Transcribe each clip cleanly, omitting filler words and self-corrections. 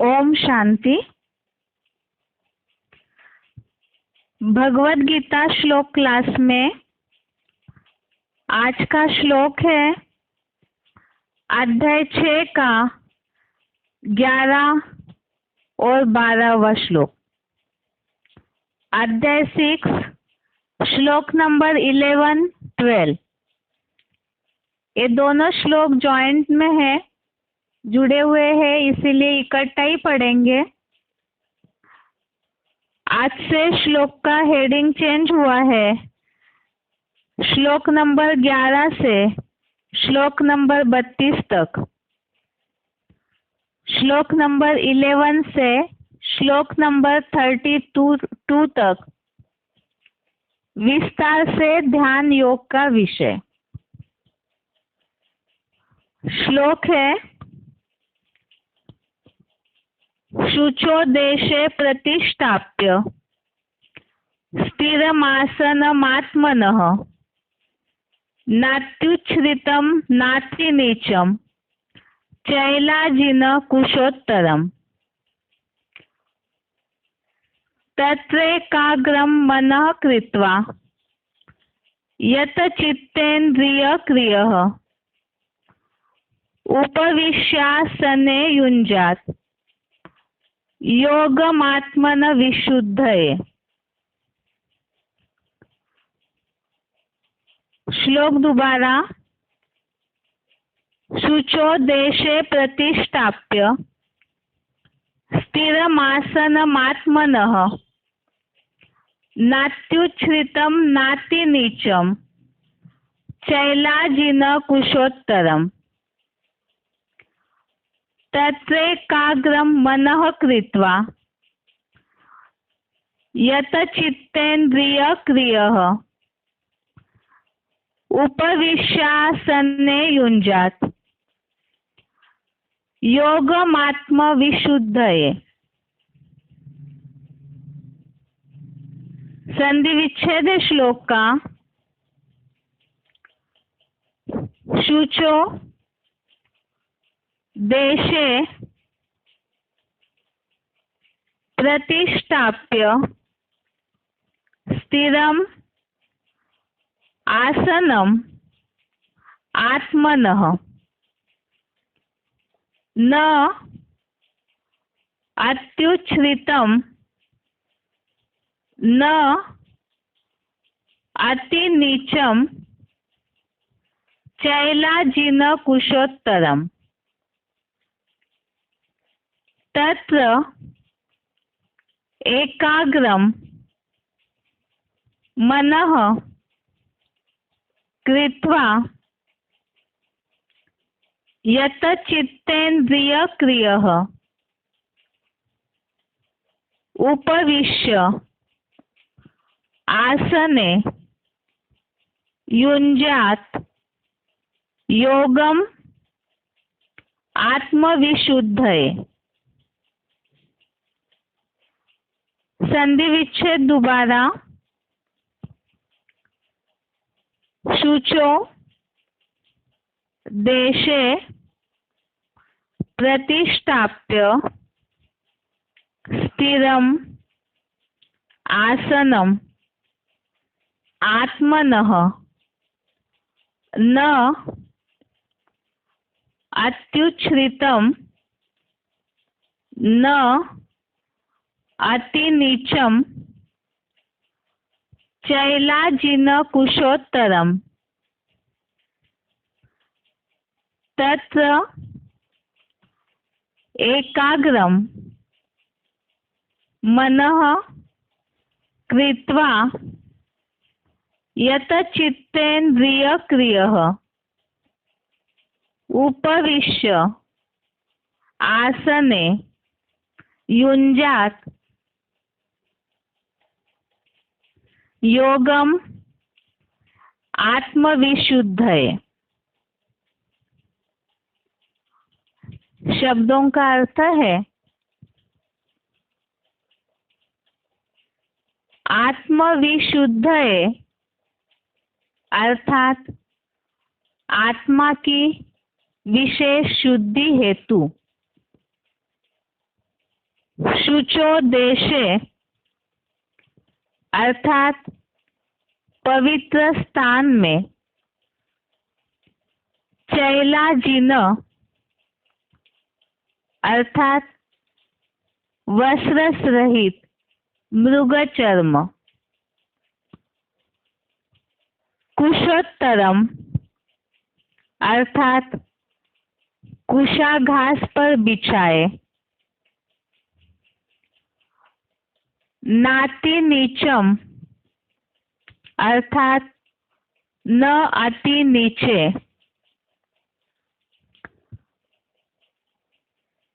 ओम शांति। भगवत गीता श्लोक क्लास में आज का श्लोक है अध्याय 6 का 11 और 12वां श्लोक। अध्याय 6 श्लोक नंबर 11, 12। ये दोनों श्लोक जॉइंट में है, जुड़े हुए हैं, इसीलिए इकट्ठा ही पढ़ेंगे। आज से श्लोक का हेडिंग चेंज हुआ है। श्लोक नंबर 11 से श्लोक नंबर 32 तक, श्लोक नंबर 11 से श्लोक नंबर 32 तक विस्तार से ध्यान योग का विषय। श्लोक है शुचो देशे प्रतिष्ठाप्य स्थिरमासनमात्मनः नात्युच्छ्रितं नातिनीचं चैलाजिन कुशोत्तरम् तत्रैकाग्रं मनः कृत्वा यत चित्तेन्द्रियक्रियः उपविश्यासने युञ्जात् योगमात्मन विशुद्धये। श्लोक दोबारा। शुचो देशे प्रतिष्ठाप्य स्थिरमासनमात्मनः नात्युच्छ्रितं नातिनीचं चैलाजिन कुशोत्तरम् तत्रैकाग्रं मनः कृत्वा यत चित्तेन्द्रियक्रियः उपविश्यासने युञ्जात् योगमात्मविशुद्धये। संधि विच्छेद श्लोक का शुचो देशे प्रतिष्ठाप्य स्थिरम् आसनम् आत्मनः न अत्युच्छ्रितं न अतिनीचं चैलाजिन कुशोत्तरम् तत्र एकाग्रं मनः कृत्वा यत चित्तेन्द्रियक्रियः उपविश्य आसने युञ्जात् योगम् आत्मविशुद्धये। संधि विच्छेद दोबारा। शुचो देशे प्रतिष्ठाप्य स्थिरम् आसनम् आत्मनः न अत्युच्छ्रितं न अतिनीचं चैलाजिन कुशोत्तरम् तत्र एकाग्रं मनः कृत्वा यत चित्तेन्द्रियक्रियः उपविश्य आसने युञ्जात् योगम आत्मविशुद्धये। शब्दों का अर्थ है आत्मविशुद्धये अर्थात आत्मा की विशेष शुद्धि हेतु शुचो देशे अर्थात पवित्र स्थान में, चैलाजिन अर्थात वस्त्र रहित मृगचर्म, कुशोत्तरम अर्थात कुशा घास पर बिछाए, नाति नीचम अर्थात न अति नीचे,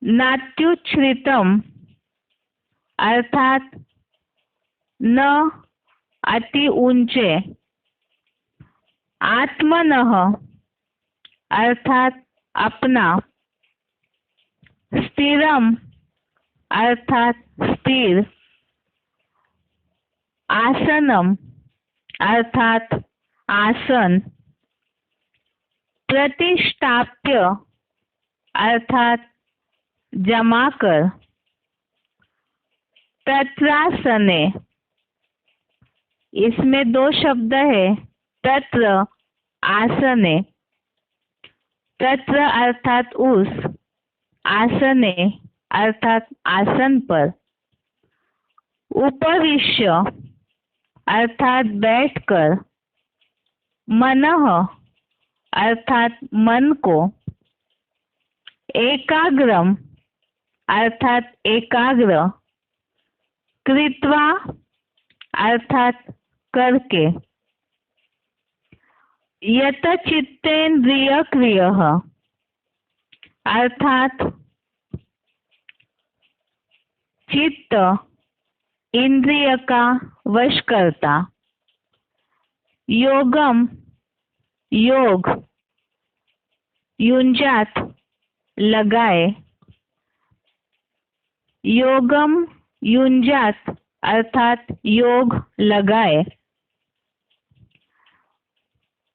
नात्युच्छ्रितम अर्थात न अति ऊंचे, आत्मनः अर्थात अपना, स्थिरम अर्थात स्थिर, आसनम अर्थात आसन, प्रतिष्ठाप्य अर्थात जमा कर, तत्रासने इसमें दो शब्द है, तत्र आसने, तत्र अर्थात उस, आसने अर्थात आसन पर, उपविश्य अर्थात बैठकर, मनः अर्थात मन को, एकाग्रम अर्थात एकाग्र, कृत्वा अर्थात करके, यत चित्तेन्द्रिय क्रियः अर्थात चित्त इंद्रिय का वश करता, योगम योग, युंजात लगाए, योगम युंजात अर्थात योग लगाए।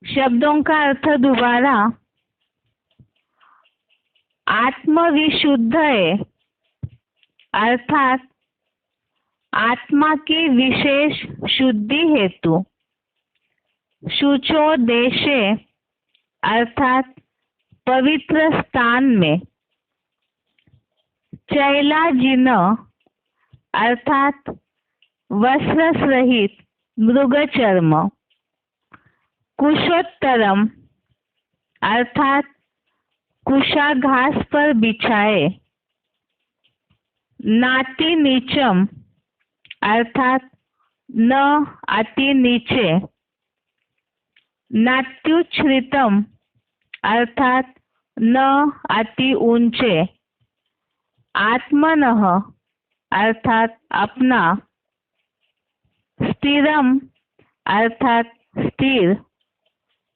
शब्दों का अर्थ दोबारा, आत्मविशुद्ध है अर्थात आत्मा की विशेष शुद्धि हेतु, शुचो देशे अर्थात पवित्र स्थान में, चैलाजिन अर्थात वस्त्र सहित मृगचर्म, कुशोत्तरम अर्थात कुशा घास पर बिछाए, नाति नीचम अर्थात न अति नीचे, नात्युच्छ्रितम अर्थात न अति ऊंचे, आत्मनः अर्थात अपना, स्थिरम अर्थात स्थिर,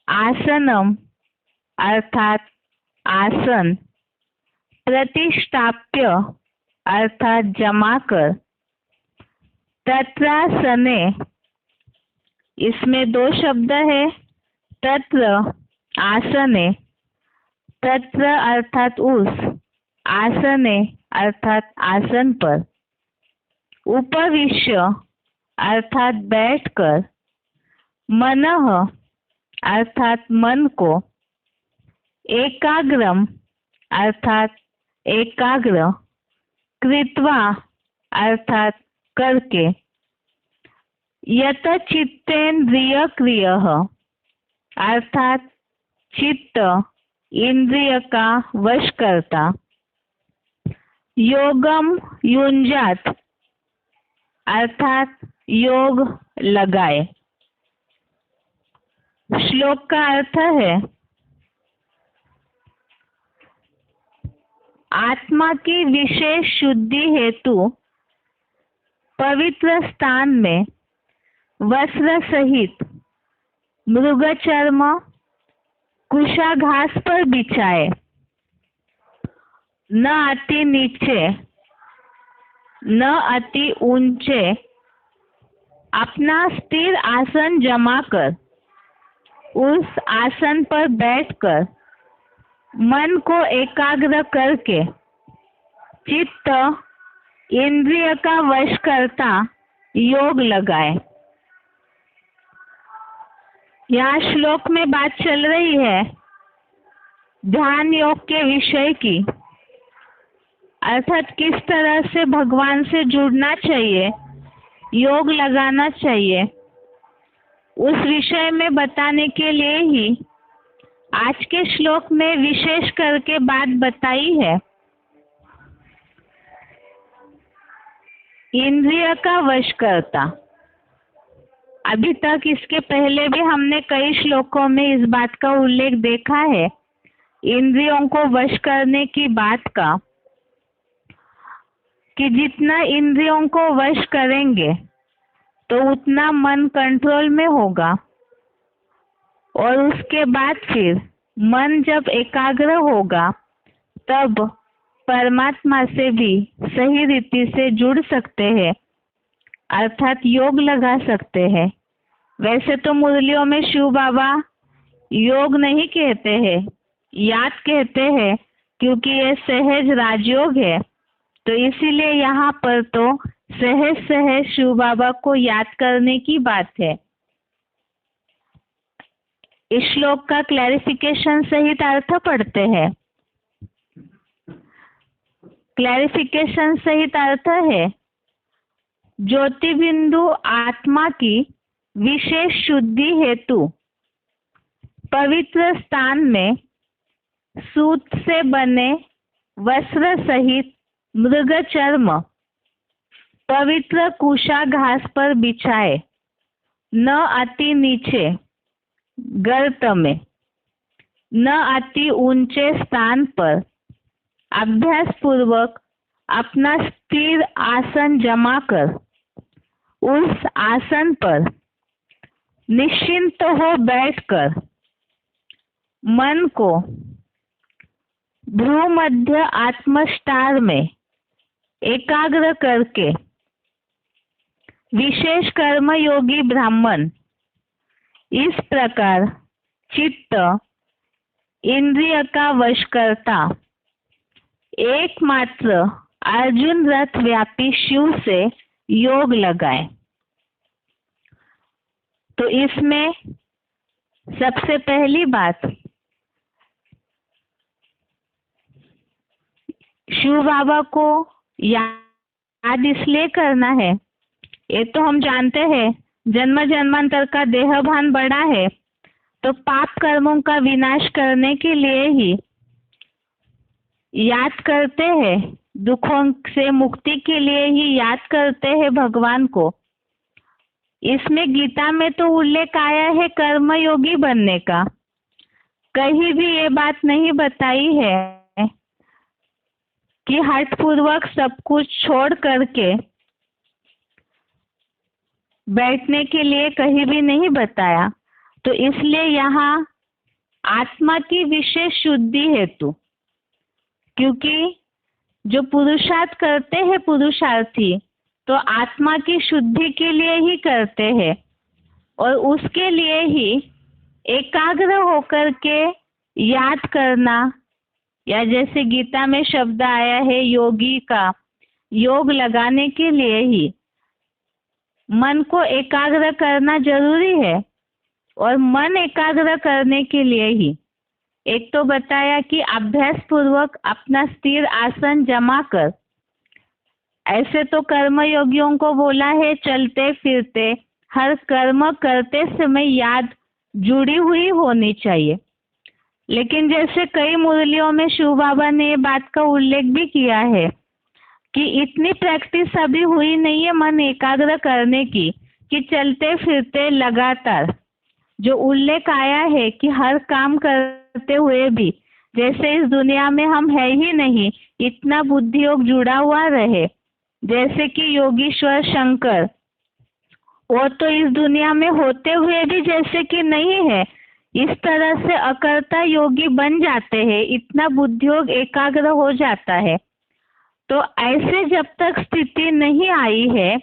आसनम अर्थात आसन, प्रतिष्ठाप्य अर्थात जमा कर, तत्रासने इसमें दो शब्द है, तत्र आसने, तत्र अर्थात उस, आसने अर्थात आसन पर, उपविश्य अर्थात बैठकर, मनः अर्थात मन को, एकाग्रम अर्थात एकाग्र, कृत्वा अर्थात करके, यत चित्तेन्द्रिय क्रियः अर्थात चित्त इंद्रिय का वश करता, योगम युंजात अर्थात योग लगाए। श्लोक का अर्थ है, आत्मा की विशेष शुद्धि हेतु पवित्र स्थान में वस्त्र सहित मृगचर्म कुशा घास पर बिछाए, न अति नीचे न अति ऊंचे, अपना स्थिर आसन जमा कर, उस आसन पर बैठकर, मन को एकाग्र करके, चित्त इंद्रिय का वश करता योग लगाए। यहाँ श्लोक में बात चल रही है ध्यान योग के विषय की, अर्थात किस तरह से भगवान से जुड़ना चाहिए, योग लगाना चाहिए, उस विषय में बताने के लिए ही आज के श्लोक में विशेष करके बात बताई है। इंद्रिय का वश करता। अभी तक इसके पहले भी हमने कई श्लोकों में इस बात का उल्लेख देखा है, इंद्रियों को वश करने की बात का, कि जितना इंद्रियों को वश करेंगे तो उतना मन कंट्रोल में होगा, और उसके बाद फिर मन जब एकाग्र होगा तब परमात्मा से भी सही रीति से जुड़ सकते हैं, अर्थात योग लगा सकते हैं। वैसे तो मुरलियों में शिव बाबा योग नहीं कहते हैं, याद कहते हैं, क्योंकि ये सहज राजयोग है, तो इसीलिए यहाँ पर तो सहज सहज शिव बाबा को याद करने की बात है। इस श्लोक का क्लैरिफिकेशन सहित अर्थ पढ़ते हैं। क्लैरिफिकेशन सहित अर्थ है ज्योति बिंदु आत्मा की विशेष शुद्धि हेतु पवित्र स्थान में सूत से बने वस्त्र सहित मृग चर्म पवित्र कुशा घास पर बिछाए, न अति नीचे गर्त में, न अति ऊंचे स्थान पर अभ्यास पूर्वक अपना स्थिर आसन जमा कर उस आसन पर निश्चिंत हो बैठकर मन को भ्रू मध्य आत्मस्टार में एकाग्र करके विशेष कर्म योगी ब्राह्मण इस प्रकार चित्त इंद्रिय का वश करता एकमात्र अर्जुन रथ व्यापी शिव से योग लगाए। तो इसमें सबसे पहली बात शिव बाबा को याद इसलिए करना है, ये तो हम जानते हैं जन्म जन्मांतर का देहभान बड़ा है, तो पाप कर्मों का विनाश करने के लिए ही याद करते हैं, दुखों से मुक्ति के लिए ही याद करते हैं भगवान को। इसमें गीता में तो उल्लेख आया है कर्मयोगी बनने का, कहीं भी ये बात नहीं बताई है कि हठपूर्वक सब कुछ छोड़ करके बैठने के लिए कहीं भी नहीं बताया। तो इसलिए यहाँ आत्मा की विशेष शुद्धि हेतु, क्योंकि जो पुरुषार्थ करते हैं पुरुषार्थी तो आत्मा की शुद्धि के लिए ही करते हैं, और उसके लिए ही एकाग्र होकर के याद करना, या जैसे गीता में शब्द आया है योगी का, योग लगाने के लिए ही मन को एकाग्र करना जरूरी है। और मन एकाग्र करने के लिए ही एक तो बताया कि अभ्यास पूर्वक अपना स्थिर आसन जमा कर, ऐसे तो कर्मयोगियों को बोला है चलते फिरते हर कर्म करते समय याद जुड़ी हुई होनी चाहिए। लेकिन जैसे कई मुरलियों में शिव बाबा ने ये बात का उल्लेख भी किया है कि इतनी प्रैक्टिस अभी हुई नहीं है मन एकाग्र करने की कि चलते फिरते लगातार जो उल्लेख आया है कि हर काम करते हुए भी जैसे इस दुनिया में हम है ही नहीं, इतना बुद्धि योग जुड़ा हुआ रहे, जैसे कि योगीश्वर शंकर वो तो इस दुनिया में होते हुए भी जैसे कि नहीं है, इस तरह से अकर्ता योगी बन जाते हैं, इतना बुद्धि योग एकाग्र हो जाता है। तो ऐसे जब तक स्थिति नहीं आई है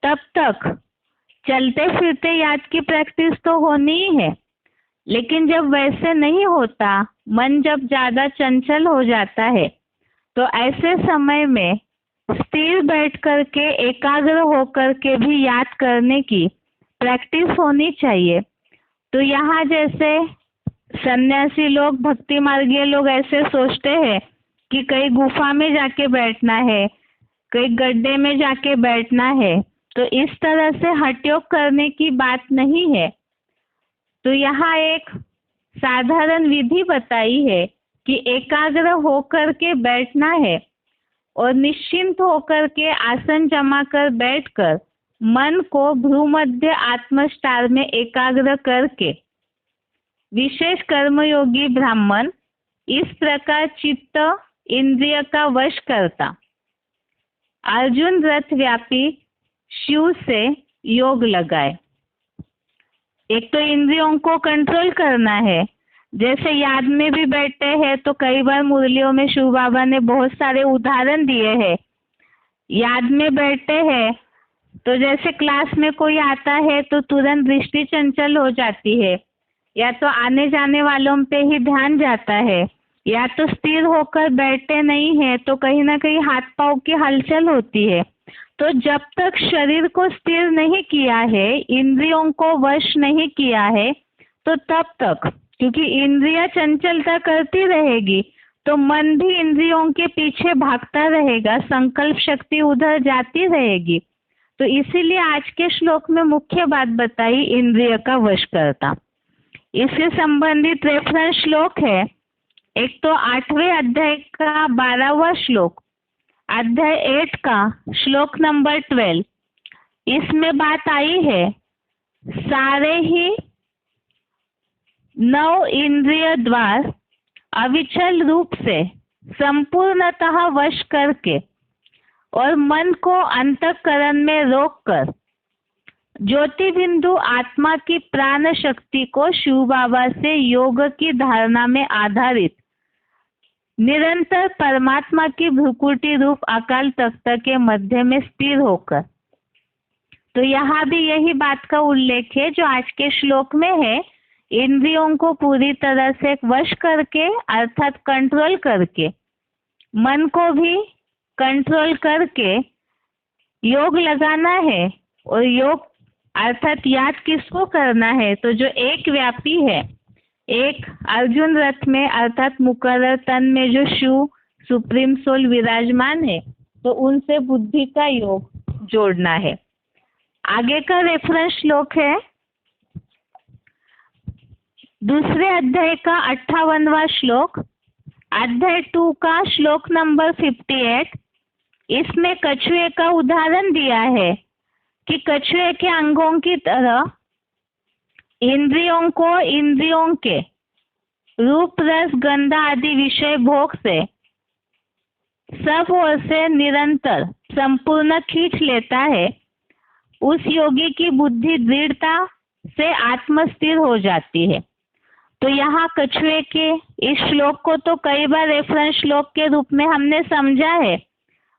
तब तक चलते फिरते याद की प्रैक्टिस तो होनी ही है। लेकिन जब वैसे नहीं होता, मन जब ज्यादा चंचल हो जाता है, तो ऐसे समय में स्थिर बैठ करके एकाग्र होकर के भी याद करने की प्रैक्टिस होनी चाहिए। तो यहाँ जैसे सन्यासी लोग, भक्ति मार्गीय लोग ऐसे सोचते हैं कि कहीं गुफा में जाके बैठना है, कहीं गड्ढे में जाके बैठना है, तो इस तरह से हठ योग करने की बात नहीं है। तो यहाँ एक साधारण विधि बताई है कि एकाग्र होकर के बैठना है और निश्चिंत होकर के आसन जमा कर बैठकर मन को भ्रूमध्य आत्मस्टार में एकाग्र करके विशेष कर्मयोगी ब्राह्मण इस प्रकार चित्त इंद्रिय का वश करता अर्जुन रथ व्यापी शिव से योग लगाए। एक तो इंद्रियों को कंट्रोल करना है, जैसे याद में भी बैठते हैं तो कई बार मुरलियों में शिव बाबा ने बहुत सारे उदाहरण दिए हैं। याद में बैठते हैं तो जैसे क्लास में कोई आता है तो तुरंत दृष्टि चंचल हो जाती है, या तो आने जाने वालों पे ही ध्यान जाता है, या तो स्थिर होकर बैठते नहीं है तो कहीं ना कहीं हाथ पांव की हलचल होती है। तो जब तक शरीर को स्थिर नहीं किया है, इंद्रियों को वश नहीं किया है, तो तब तक, क्योंकि इंद्रियां चंचलता करती रहेगी तो मन भी इंद्रियों के पीछे भागता रहेगा, संकल्प शक्ति उधर जाती रहेगी। तो इसीलिए आज के श्लोक में मुख्य बात बताई इंद्रिय का वश करता। इससे संबंधित रेफरेंस श्लोक है, एक तो 8वें अध्याय का 12वां श्लोक, अध्याय 8 का श्लोक नंबर 12। इसमें बात आई है सारे ही 9 इंद्रिय द्वार अविचल रूप से संपूर्णतः वश करके और मन को अंतःकरण में रोककर ज्योति बिंदु आत्मा की प्राण शक्ति को शिव बाबा से योग की धारणा में आधारित निरंतर परमात्मा की भ्रुकुटी रूप अकाल तख्त के मध्य में स्थिर होकर। तो यहाँ भी यही बात का उल्लेख है जो आज के श्लोक में है, इंद्रियों को पूरी तरह से वश करके अर्थात कंट्रोल करके, मन को भी कंट्रोल करके योग लगाना है। और योग अर्थात याद किसको करना है, तो जो एक व्यापी है, एक अर्जुन रथ में अर्थात मुकर्रर तन में जो शिव सुप्रीम सोल विराजमान है, तो उनसे बुद्धि का योग जोड़ना है। आगे का रेफरेंस श्लोक है दूसरे अध्याय का 58वां श्लोक, अध्याय 2 का श्लोक नंबर 58। इसमें कछुए का उदाहरण दिया है कि कछुए के अंगों की तरह इंद्रियों को इंद्रियों के रूप रस गंध आदि विषय भोग से सब ओर से निरंतर संपूर्ण खींच लेता है। उस योगी की बुद्धि दृढ़ता से आत्मस्थिर हो जाती है। तो यहाँ कछुए के इस श्लोक को तो कई बार रेफरेंस श्लोक के रूप में हमने समझा है।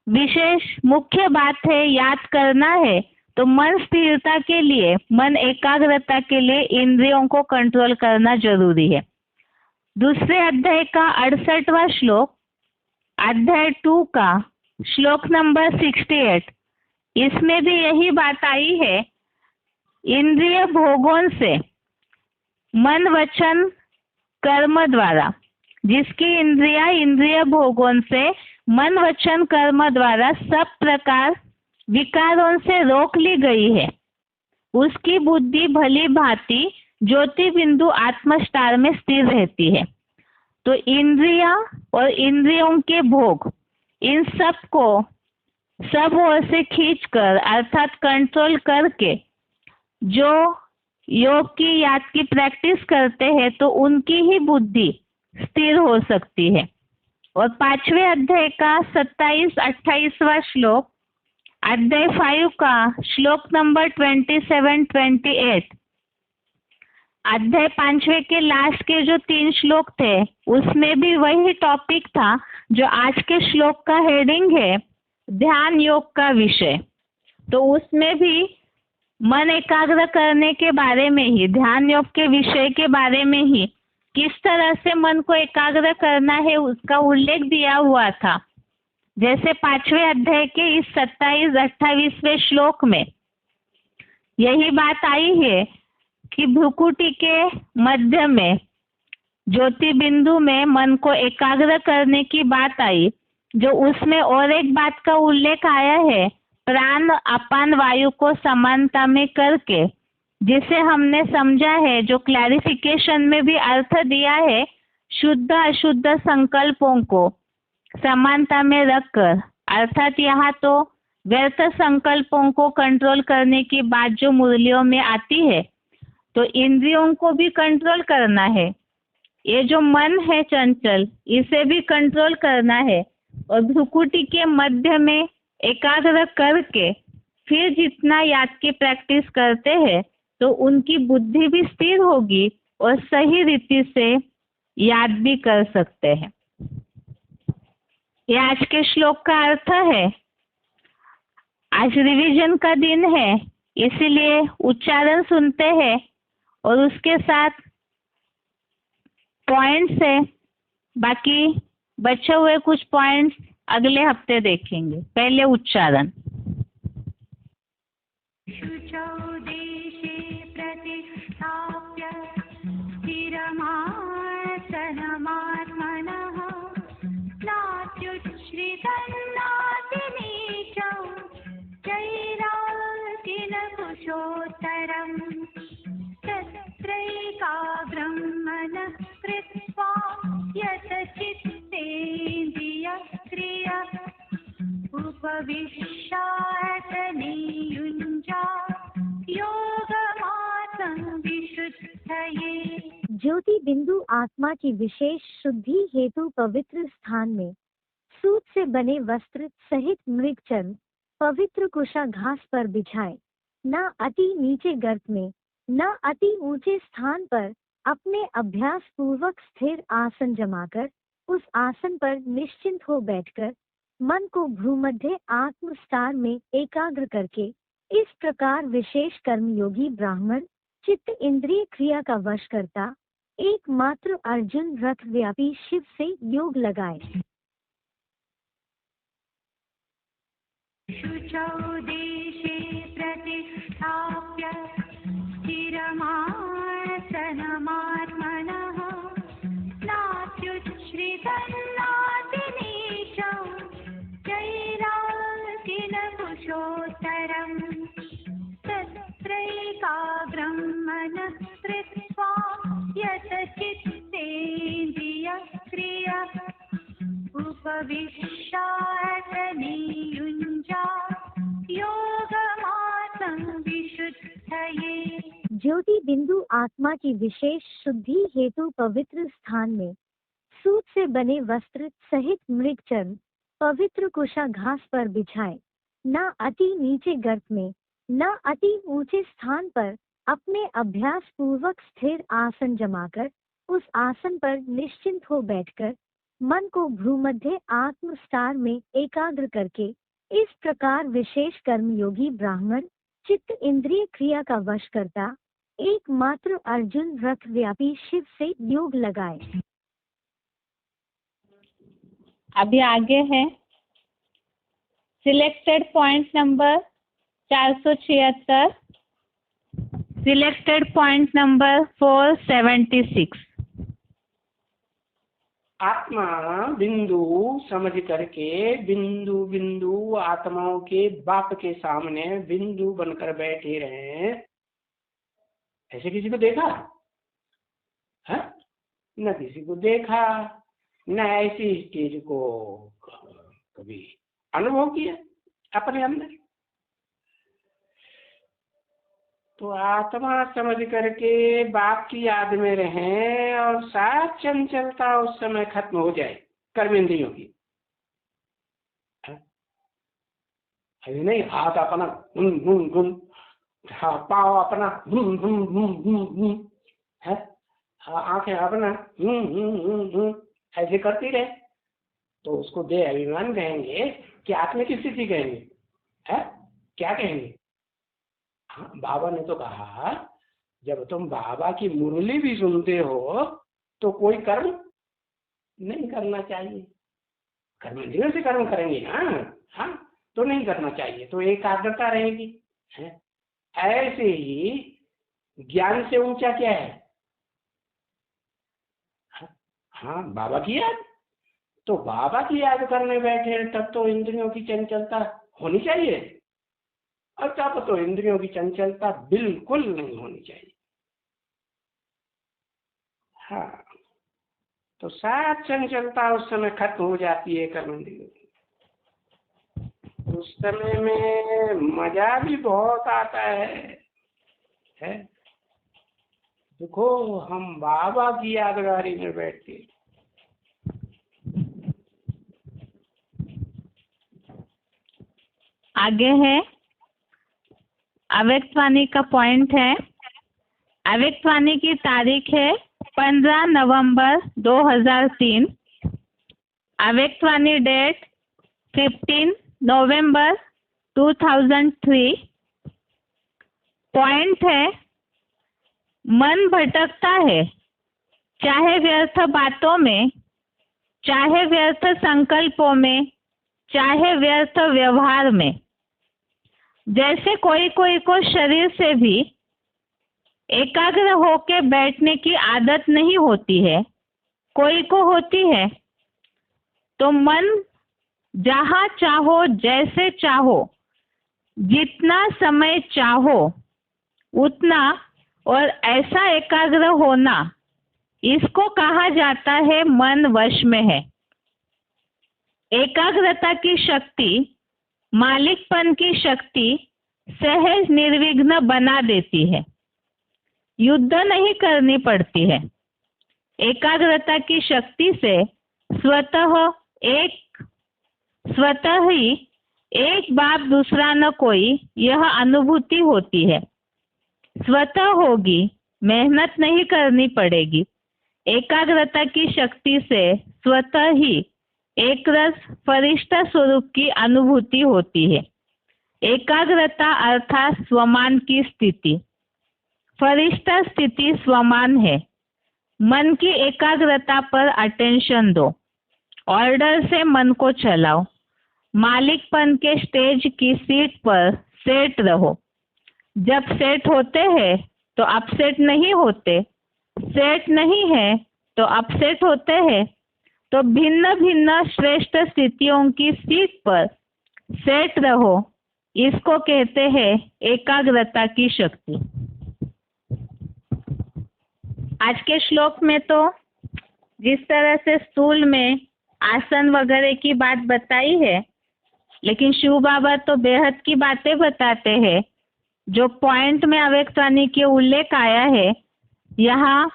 विशेष मुख्य बात है याद करना है, तो मन स्थिरता के लिए, मन एकाग्रता के लिए इंद्रियों को कंट्रोल करना जरूरी है। दूसरे अध्याय का 68वां श्लोक, अध्याय 2 का श्लोक नंबर 68। इसमें भी यही बात आई है, इंद्रिय भोगों से मन वचन कर्म द्वारा, जिसकी इंद्रिया इंद्रिय भोगों से मन वचन कर्म द्वारा सब प्रकार विकारों से रोक ली गई है, उसकी बुद्धि भली भांति ज्योति बिंदु आत्मस्टार में स्थिर रहती है। तो इंद्रिया और इंद्रियों के भोग, इन सब को सब ओर से खींचकर अर्थात कंट्रोल करके जो योग की याद की प्रैक्टिस करते हैं, तो उनकी ही बुद्धि स्थिर हो सकती है। और 5वें अध्याय का 27-28वां श्लोक, अध्याय 5 का श्लोक नंबर 27-28। अध्याय 5वें के लास्ट के जो 3 श्लोक थे, उसमें भी वही टॉपिक था जो आज के श्लोक का हेडिंग है, ध्यान योग का विषय। तो उसमें भी मन एकाग्र करने के बारे में ही, ध्यान योग के विषय के बारे में ही, किस तरह से मन को एकाग्र करना है उसका उल्लेख दिया हुआ था। जैसे 5वें अध्याय के इस 27-28वें श्लोक में यही बात आई है कि भ्रुकुटी के मध्य में ज्योति बिंदु में मन को एकाग्र करने की बात आई, जो उसमें और एक बात का उल्लेख आया है, प्राण अपान वायु को समानता में करके, जिसे हमने समझा है, जो क्लैरिफिकेशन में भी अर्थ दिया है, शुद्ध अशुद्ध संकल्पों को समानता में रखकर, अर्थात यहाँ तो व्यर्थ संकल्पों को कंट्रोल करने की बात जो मुरलियों में आती है, तो इंद्रियों को भी कंट्रोल करना है, ये जो मन है चंचल इसे भी कंट्रोल करना है, और भ्रुकुटी के मध्य में एकाग्र करके फिर जितना याद की प्रैक्टिस करते हैं तो उनकी बुद्धि भी स्थिर होगी और सही रीति से याद भी कर सकते हैं। ये आज के श्लोक का अर्थ है। आज रिवीजन का दिन है, इसीलिए उच्चारण सुनते हैं और उसके साथ पॉइंट्स है, बाकी बचे हुए कुछ पॉइंट्स अगले हफ्ते देखेंगे। पहले उच्चारण। शुचौ देशे प्रतिष्ठाप्य स्थिरमासनमात्मनः नात्युच्छ्रितन्नातिनीचौ चैराकिनकुशोत्तरम् तत्रैकाग्रं मनः कृत्वा यतचित्तेन्द्रियक्रिया उपविश्यासने युञ्जात् योगमासं विशुद्धये। ज्योति बिंदु आत्मा की विशेष शुद्धि हेतु पवित्र स्थान में सूत से बने वस्त्र सहित मृगचर्म पवित्र कुशा घास पर बिछाए, न अति नीचे गर्त में न अति ऊंचे स्थान पर अपने अभ्यास पूर्वक स्थिर आसन जमाकर उस आसन पर निश्चिंत हो बैठकर मन को भ्रूमध्य आत्मस्तार में एकाग्र करके इस प्रकार विशेष कर्मयोगी ब्राह्मण चित्त इंद्रिय क्रिया का वश करता एकमात्र अर्जुन रथ व्यापी शिव से योग लगाए। शुचौ देशे प्रतिष्ठाप्य स्थिरमासनमात्मनः नात्युच्छ्रितन्नातिनीचौ चैराकिनकुशोत्तरम् तत्रैकाग्रं मनः कृत्वा यतचित्तेन्द्रियक्रिया उपविश्यासने युञ्जात् योगमासं विशुद्धये। ज्योति बिंदु आत्मा की विशेष शुद्धि हेतु पवित्र स्थान में सूत से बने वस्त्र सहित मृगचर्म पवित्र कुशा घास पर बिछाए, न अति नीचे गर्त में न अति ऊंचे स्थान पर अपने अभ्यास पूर्वक स्थिर आसन जमाकर उस आसन पर निश्चिंत हो बैठकर मन को भ्रूमध्य आत्मस्तार में एकाग्र करके इस प्रकार विशेष कर्मयोगी ब्राह्मण चित्त इंद्रिय क्रिया का वश करता एकमात्र अर्जुन रथ व्यापी शिव से योग लगाए। अभी आगे है selected point number 476, selected point number 476। आत्मा बिंदु समझ करके बिंदु बिंदु आत्माओं के बाप के सामने बिंदु बनकर बैठे रहे। ऐसे किसी को देखा है? न किसी को देखा, न ऐसी चीज को कभी अनुभव किया अपने अंदर। तो आत्मा समझ करके बाप की याद में रहें और साथ चंचलता उस समय खत्म हो जाए कर्मेंद्रियों की। अभी नहीं, हाथ अपना घुम घुम घुम, पाँव अपना घुम घुम घुम घुम घुम है, आंखें अपना ऐसे करती रहे तो उसको देह अभिमान कहेंगे कि आत्मा की स्थिति कहेंगे है, क्या कहेंगे? हाँ, बाबा ने तो कहा जब तुम बाबा की मुरली भी सुनते हो तो कोई कर्म नहीं करना चाहिए। कर्मेंद्रियों से कर्म करेंगे ना, हाँ, तो नहीं करना चाहिए, तो एकाग्रता रहेगी, है। ऐसे ही ज्ञान से ऊंचा क्या है? हाँ, बाबा की याद। तो बाबा की याद करने बैठे तब तो इंद्रियों की चंचलता होनी चाहिए, और तब तो इंद्रियों की चंचलता बिल्कुल नहीं होनी चाहिए। हाँ, तो सात चंचलता उस समय खत्म हो जाती है कर्मेंद्रियों की। उस समय में मजा भी बहुत आता है? देखो, हम बाबा की यादगारी में बैठते, आगे है अव्यक्तवाणी का पॉइंट है। अव्यक्तवाणी की तारीख है 15 नवंबर 2003। अव्यक्तवाणी डेट 15 नवंबर 2003। पॉइंट है, मन भटकता है, चाहे व्यर्थ बातों में, चाहे व्यर्थ संकल्पों में, चाहे व्यर्थ व्यवहार में। जैसे कोई कोई को शरीर से भी एकाग्र होके बैठने की आदत नहीं होती है, कोई को होती है। तो मन जहाँ चाहो, जैसे चाहो, जितना समय चाहो उतना और ऐसा एकाग्र होना, इसको कहा जाता है मन वश में है। एकाग्रता की शक्ति, मालिकपन की शक्ति सहज निर्विघ्न बना देती है, युद्ध नहीं करनी पड़ती है। एकाग्रता की शक्ति से स्वतः ही एक बाप दूसरा न कोई, यह अनुभूति होती है। स्वतः होगी, मेहनत नहीं करनी पड़ेगी। एकाग्रता की शक्ति से स्वतः ही एक रस फरिश्ता स्वरूप की अनुभूति होती है। एकाग्रता अर्थात स्वमान की स्थिति, फरिश्ता स्थिति स्वमान है। मन की एकाग्रता पर अटेंशन दो, ऑर्डर से मन को चलाओ। मालिकपन के स्टेज की सीट पर सेट रहो। जब सेट होते हैं तो अपसेट नहीं होते, सेट नहीं है तो अपसेट होते हैं। तो भिन्न भिन्न श्रेष्ठ स्थितियों की सीट पर सेट रहो, इसको कहते हैं एकाग्रता की शक्ति। आज के श्लोक में तो जिस तरह से स्थूल में आसन वगैरह की बात बताई है, लेकिन शिव बाबा तो बेहद की बातें बताते हैं। जो पॉइंट में अव्यक्तवाणी के उल्लेख आया है, यहाँ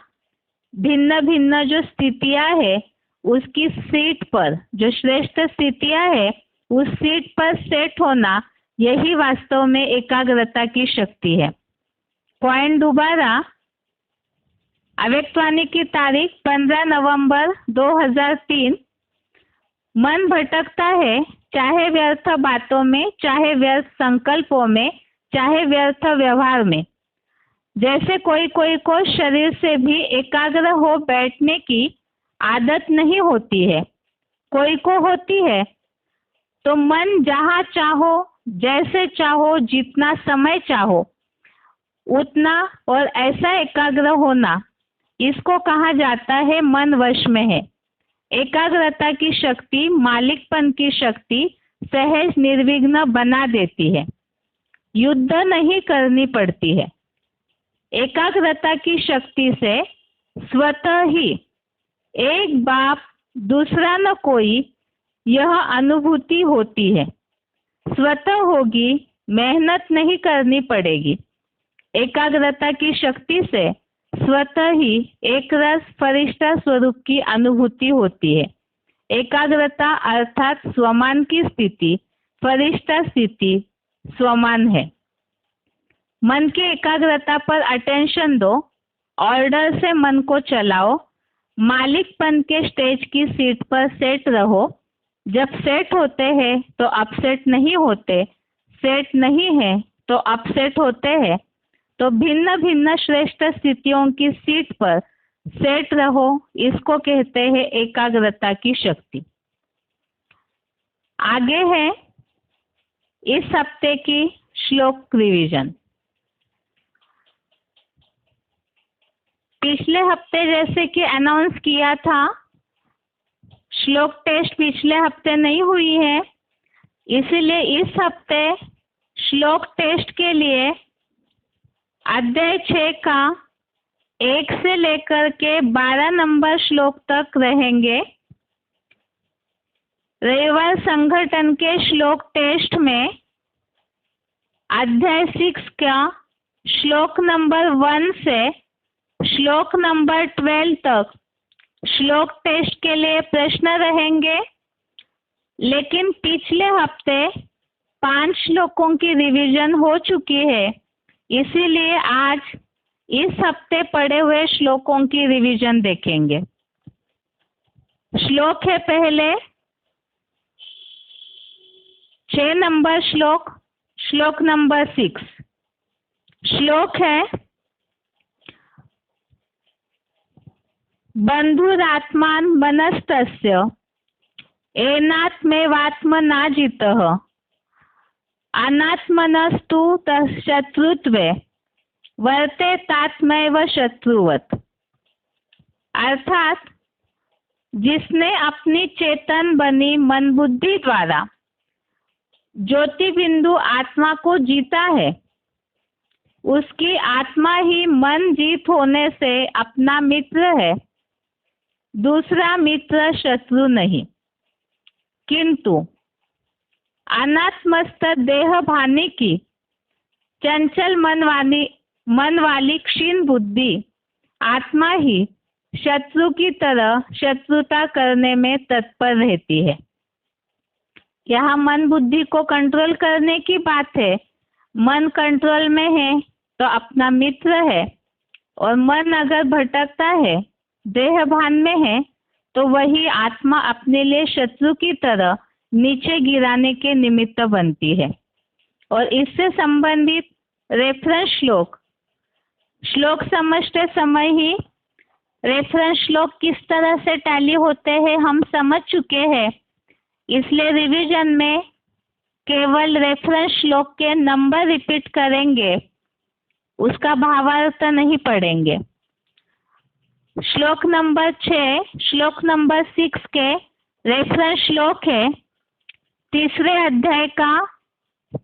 भिन्न भिन्न जो स्थितियां है उसकी सीट पर, जो श्रेष्ठ स्थितियां है उस सीट पर सेट होना, यही वास्तव में एकाग्रता की शक्ति है। पॉइंट दोबारा, अव्यक्तवाणी की तारीख 15 नवंबर 2003। मन भटकता है, चाहे व्यर्थ बातों में, चाहे व्यर्थ संकल्पों में, चाहे व्यर्थ व्यवहार में। जैसे कोई कोई को शरीर से भी एकाग्र हो बैठने की आदत नहीं होती है, कोई को होती है। तो मन जहाँ चाहो, जैसे चाहो, जितना समय चाहो उतना और ऐसा एकाग्र होना, इसको कहा जाता है मन वश में है। एकाग्रता की शक्ति, मालिकपन की शक्ति सहज निर्विघ्न बना देती है, युद्ध नहीं करनी पड़ती है। एकाग्रता की शक्ति से स्वतः ही एक बाप दूसरा न कोई, यह अनुभूति होती है। स्वतः होगी, मेहनत नहीं करनी पड़ेगी। एकाग्रता की शक्ति से स्वतः ही एक रस फरिश्ता स्वरूप की अनुभूति होती है। एकाग्रता अर्थात स्वमान की स्थिति, फरिश्ता स्थिति स्वमान है। मन की एकाग्रता पर अटेंशन दो, ऑर्डर से मन को चलाओ। मालिकपन के स्टेज की सीट पर सेट रहो। जब सेट होते हैं तो अपसेट नहीं होते, सेट नहीं है तो अपसेट होते हैं। तो भिन्न भिन्न श्रेष्ठ स्थितियों की सीट पर सेट रहो, इसको कहते हैं एकाग्रता की शक्ति। आगे है इस हफ्ते की श्लोक रिवीजन। पिछले हफ्ते जैसे कि अनाउंस किया था, श्लोक टेस्ट पिछले हफ्ते नहीं हुई है, इसलिए इस हफ्ते श्लोक टेस्ट के लिए अध्याय 6 का 1 से लेकर के 12 नंबर श्लोक तक रहेंगे। रविवार संगठन के श्लोक टेस्ट में अध्याय 6 का श्लोक नंबर 1 से श्लोक नंबर 12 तक श्लोक टेस्ट के लिए प्रश्न रहेंगे, लेकिन पिछले हफ्ते 5 श्लोकों की रिवीजन हो चुकी है, इसीलिए आज इस हफ्ते पढ़े हुए श्लोकों की रिवीजन देखेंगे। श्लोक है पहले 6 नंबर श्लोक नंबर 6। श्लोक है बंधुरात्मान मनस्तस्य एनात्मेवात्मनाजितः अनात्मनस्तु शत्रुत्वे वर्तेतात्मैव शत्रुवत्। अर्थात जिसने अपनी चेतन बनी मन बुद्धि द्वारा ज्योति बिंदु आत्मा को जीता है, उसकी आत्मा ही मन जीत होने से अपना मित्र है, दूसरा मित्र शत्रु नहीं। किंतु अनात्मस्थ देह भानी की चंचल मन वाली क्षीण बुद्धि आत्मा ही शत्रु की तरह शत्रुता करने में तत्पर रहती है। यहाँ मन बुद्धि को कंट्रोल करने की बात है। मन कंट्रोल में है तो अपना मित्र है, और मन अगर भटकता है, देह भान में है, तो वही आत्मा अपने लिए शत्रु की तरह नीचे गिराने के निमित्त बनती है। और इससे संबंधित रेफरेंस श्लोक समझते समय ही रेफरेंस श्लोक किस तरह से टैली होते हैं हम समझ चुके हैं, इसलिए रिवीजन में केवल रेफरेंस श्लोक के नंबर रिपीट करेंगे, उसका भावार्थ नहीं पढ़ेंगे। श्लोक नंबर 6 श्लोक नंबर 6 के रेफरेंस श्लोक है 3 अध्याय का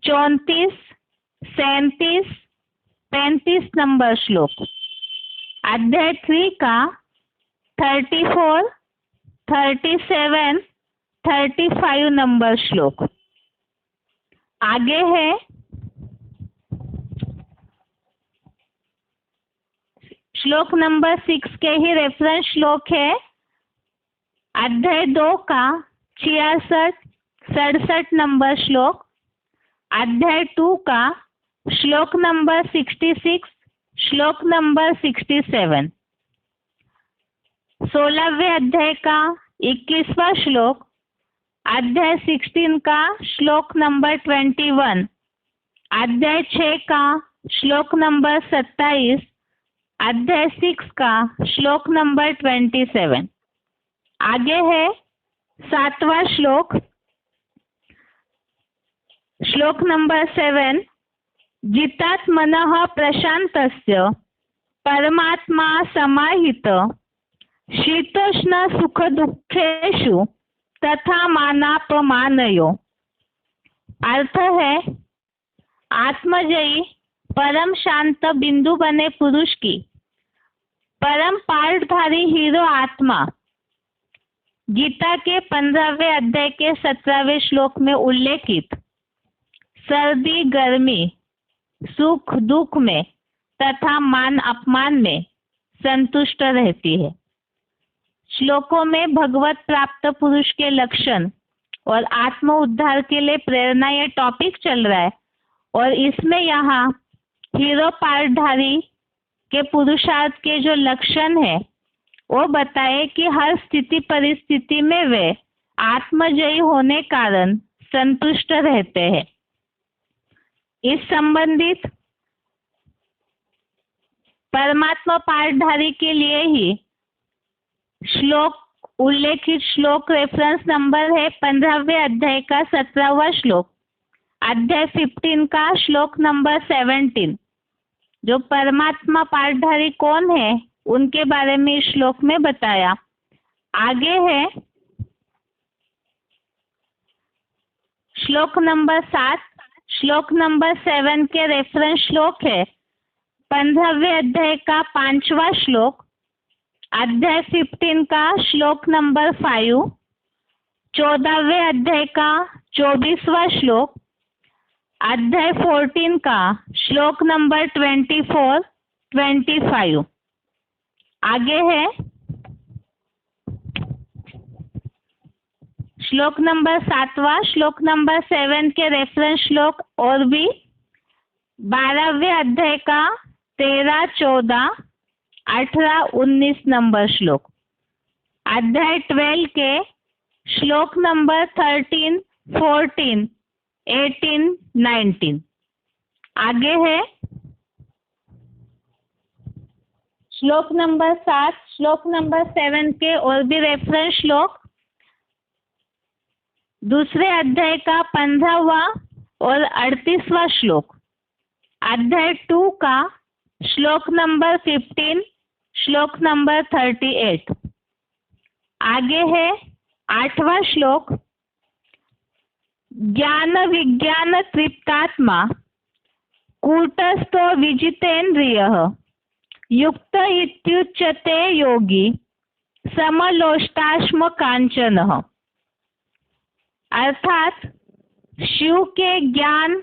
34, 37, 35 नंबर श्लोक। अध्याय 3 का 34, 37, 35 नंबर श्लोक। आगे है श्लोक नंबर 6 के ही रेफरेंस श्लोक है अध्याय 2 का 66, 67 नंबर श्लोक। अध्याय 2 का श्लोक नंबर 66, श्लोक नंबर 67। 16वें अध्याय का 21वां श्लोक। अध्याय 16 का श्लोक नंबर 21। अध्याय 6 का श्लोक नंबर 27। अध्याय 6 का श्लोक नंबर 27। आगे है 7वां श्लोक। श्लोक नंबर 7। जितात्मनः प्रशांतस्य परमात्मा समाहित शीतोष्ण सुख दुखेषु तथा मानापमानयो। अर्थ है आत्मजयी परम शांत बिंदु बने पुरुष की परम पाठधारी हीरो आत्मा गीता के 15वें अध्याय के 17वें श्लोक में उल्लेखित सर्दी गर्मी सुख दुख में तथा मान अपमान में संतुष्ट रहती है। श्लोकों में भगवत प्राप्त पुरुष के लक्षण और आत्म उद्धार के लिए प्रेरणा ये टॉपिक चल रहा है, और इसमें यहाँ हीरो पाठधारी के पुरुषार्थ के जो लक्षण है वो बताए कि हर स्थिति परिस्थिति में वे आत्मजयी होने कारण संतुष्ट रहते हैं। इस संबंधित परमात्मा पाठधारी के लिए ही श्लोक उल्लेखित श्लोक रेफरेंस नंबर है 15वें अध्याय का 17वां श्लोक, अध्याय 15 का श्लोक नंबर 17। जो परमात्मा पाठधारी कौन है उनके बारे में इस श्लोक में बताया। आगे है श्लोक नंबर 7। श्लोक नंबर 7 के रेफरेंस श्लोक है 15वें अध्याय का 5वां श्लोक, अध्याय 15 का श्लोक नंबर 5, 14वें अध्याय का 24वां श्लोक, अध्याय 14 का श्लोक नंबर 24, 25। आगे है श्लोक नंबर 7वां, श्लोक नंबर 7 के रेफरेंस श्लोक और भी 12वें अध्याय का 13, 14, 18, 19 नंबर श्लोक, अध्याय 12 के श्लोक नंबर 13, 14, 18, 19। आगे है श्लोक नंबर 7, श्लोक नंबर 7 के और भी रेफरेंस श्लोक दूसरे अध्याय का 15वां और 38वां श्लोक, अध्याय 2 का श्लोक नंबर 15, श्लोक नंबर 38। आगे है 8वां श्लोक, ज्ञान विज्ञान तृप्तात्मा कूटस्थो विजितेन्द्रियः युक्त इत्युच्यते योगी समलोष्टाश्म कांचनः। अर्थात शिव के ज्ञान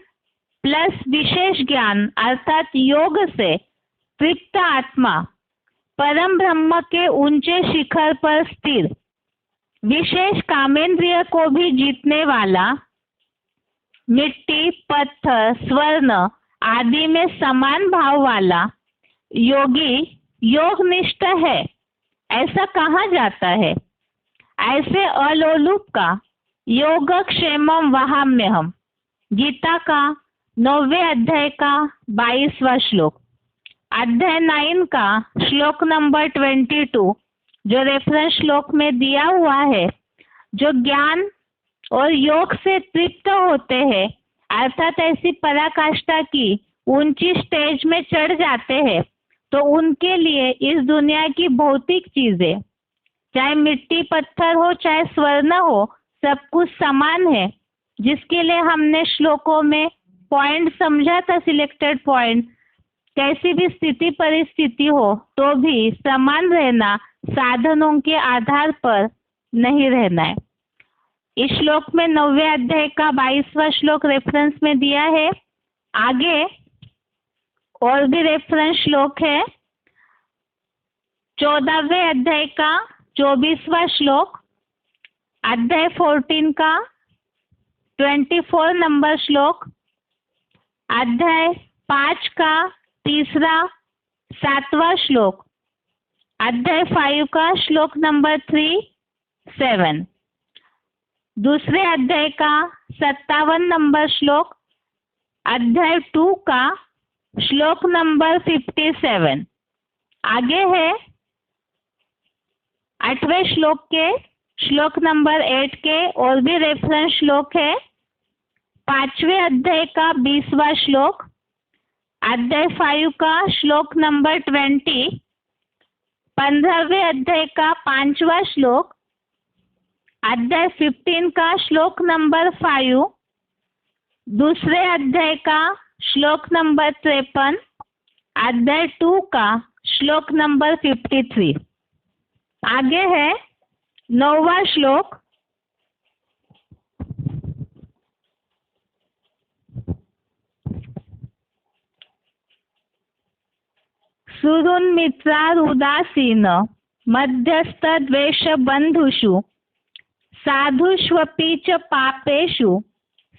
प्लस विशेष ज्ञान अर्थात योग से तृप्त आत्मा परम ब्रह्म के ऊंचे शिखर पर स्थिर, विशेष कामेंद्रिय को भी जीतने वाला, मिट्टी, पत्थर, स्वर्ण आदि में समान भाव वाला योगी योगनिष्ठ है ऐसा कहा जाता है। ऐसे अलोलुप का योगक्षेमम वहाम्यहम्, गीता का 9वें अध्याय का 22वां श्लोक, अध्याय 9 का श्लोक नंबर 22 जो रेफरेंस श्लोक में दिया हुआ है। जो ज्ञान और योग से तृप्त होते हैं अर्थात ऐसी पराकाष्ठा की ऊंची स्टेज में चढ़ जाते हैं तो उनके लिए इस दुनिया की भौतिक चीजें चाहे मिट्टी पत्थर हो चाहे स्वर्ण हो सब कुछ समान है। जिसके लिए हमने श्लोकों में पॉइंट समझा था, सिलेक्टेड पॉइंट, कैसी भी स्थिति परिस्थिति हो तो भी समान रहना, साधनों के आधार पर नहीं रहना है। इस श्लोक में 9वें अध्याय का 22वां श्लोक रेफरेंस में दिया है। आगे और भी रेफरेंस श्लोक है 14वें अध्याय का 24वां श्लोक, अध्याय 14 का 24 नंबर श्लोक, अध्याय 5 का 3रा 7वां श्लोक, अध्याय 5 का श्लोक नंबर 3, 7, दूसरे अध्याय का 57 नंबर श्लोक, अध्याय 2 का श्लोक नंबर 57। आगे है 8वें श्लोक के श्लोक नंबर 8 के और भी रेफरेंस श्लोक है 5वें अध्याय का 20वां श्लोक, अध्याय 5 का श्लोक नंबर 20, 15वें अध्याय का 5वां श्लोक, अध्याय 15 का श्लोक नंबर 5, दूसरे अध्याय का श्लोक नंबर 53, अध्याय 2 का श्लोक नंबर 53। आगे है 9वां श्लोक, सुहृन्मित्रारुदासीन मध्यस्थ द्वेष बंधुषु साधुष्वपि च पापेषु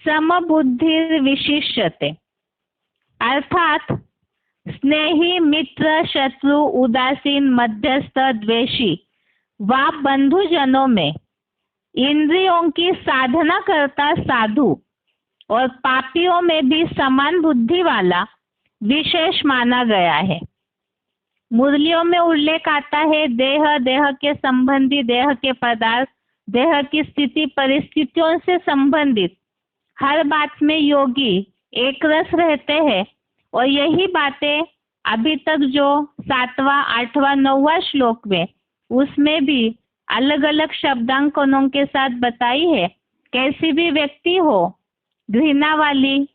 समबुद्धिर्विशिष्यते। अर्थात स्नेही, मित्र, शत्रु, उदासीन, मध्यस्थ, द्वेषी व बंधुजनों में इंद्रियों की साधना करता साधु और पापियों में भी समान बुद्धि वाला विशेष माना गया है। मुरलियों में उल्लेख आता है देह, देह के संबंधी, देह के पदार्थ, देह की स्थिति परिस्थितियों से संबंधित हर बात में योगी एक रस रहते हैं। और यही बातें अभी तक जो 7वां, 8वां, 9वां श्लोक में उसमें भी अलग अलग शब्दांकनों के साथ बताई है। कैसी भी व्यक्ति हो, घृणा वाली,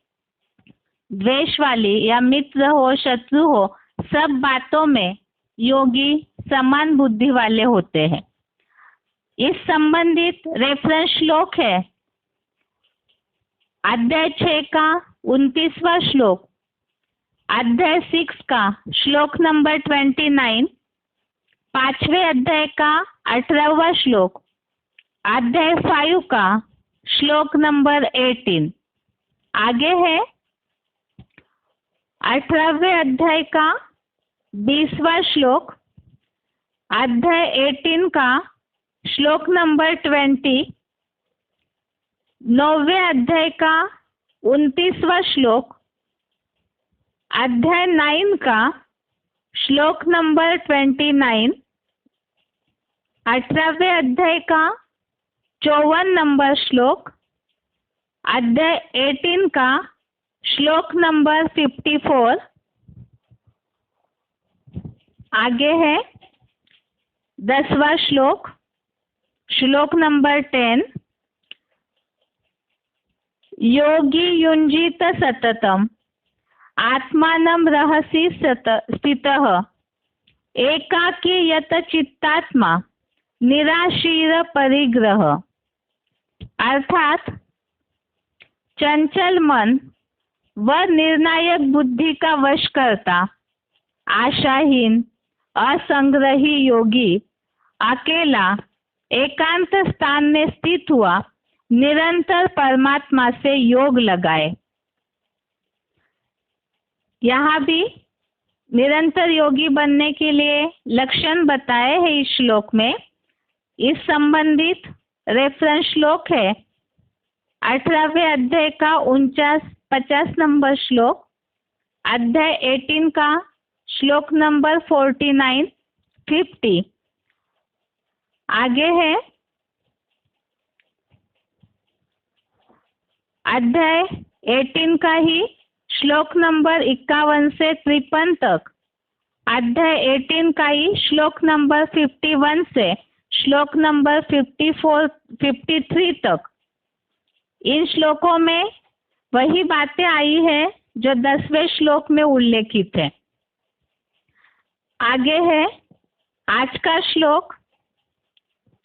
द्वेष वाली या मित्र हो, शत्रु हो, सब बातों में योगी समान बुद्धि वाले होते हैं। इस संबंधित रेफरेंस श्लोक है अध्याय 6 का 29वां श्लोक, अध्याय 6 का श्लोक नंबर 29, 5वें अध्याय का 18वां श्लोक, अध्याय 5 का श्लोक नंबर 18। आगे है 18वें अध्याय का 20वां श्लोक, अध्याय 18 का श्लोक नंबर 20, 9वें अध्याय का 29वां श्लोक, अध्याय 9 का श्लोक नंबर 29, 18वें अध्याय का 54 नंबर श्लोक, अध्याय 18 का श्लोक नंबर 54। आगे है 10वां श्लोक, श्लोक नंबर 10, योगी युञ्जीत सततम आत्मानं रहसि स्थितः एकाकी यत चित्तात्मा निराशीर परिग्रह। अर्थात चंचल मन व निर्णायक बुद्धि का वश करता आशाहीन असंग्रही योगी अकेला एकांत स्थान में स्थित हुआ निरंतर परमात्मा से योग लगाए। यहाँ भी निरंतर योगी बनने के लिए लक्षण बताए हैं इस श्लोक में। इस संबंधित रेफरेंस श्लोक है 18वें अध्याय का 50 नंबर श्लोक, अध्याय 18 का श्लोक नंबर 49, 50। आगे है अध्याय 18 का ही श्लोक नंबर 51 से 53 तक, अध्याय 18 का ही श्लोक नंबर 51 से श्लोक नंबर 53 तक। इन श्लोकों में वही बातें आई है जो 10वें श्लोक में उल्लेखित है। आगे है आज का श्लोक,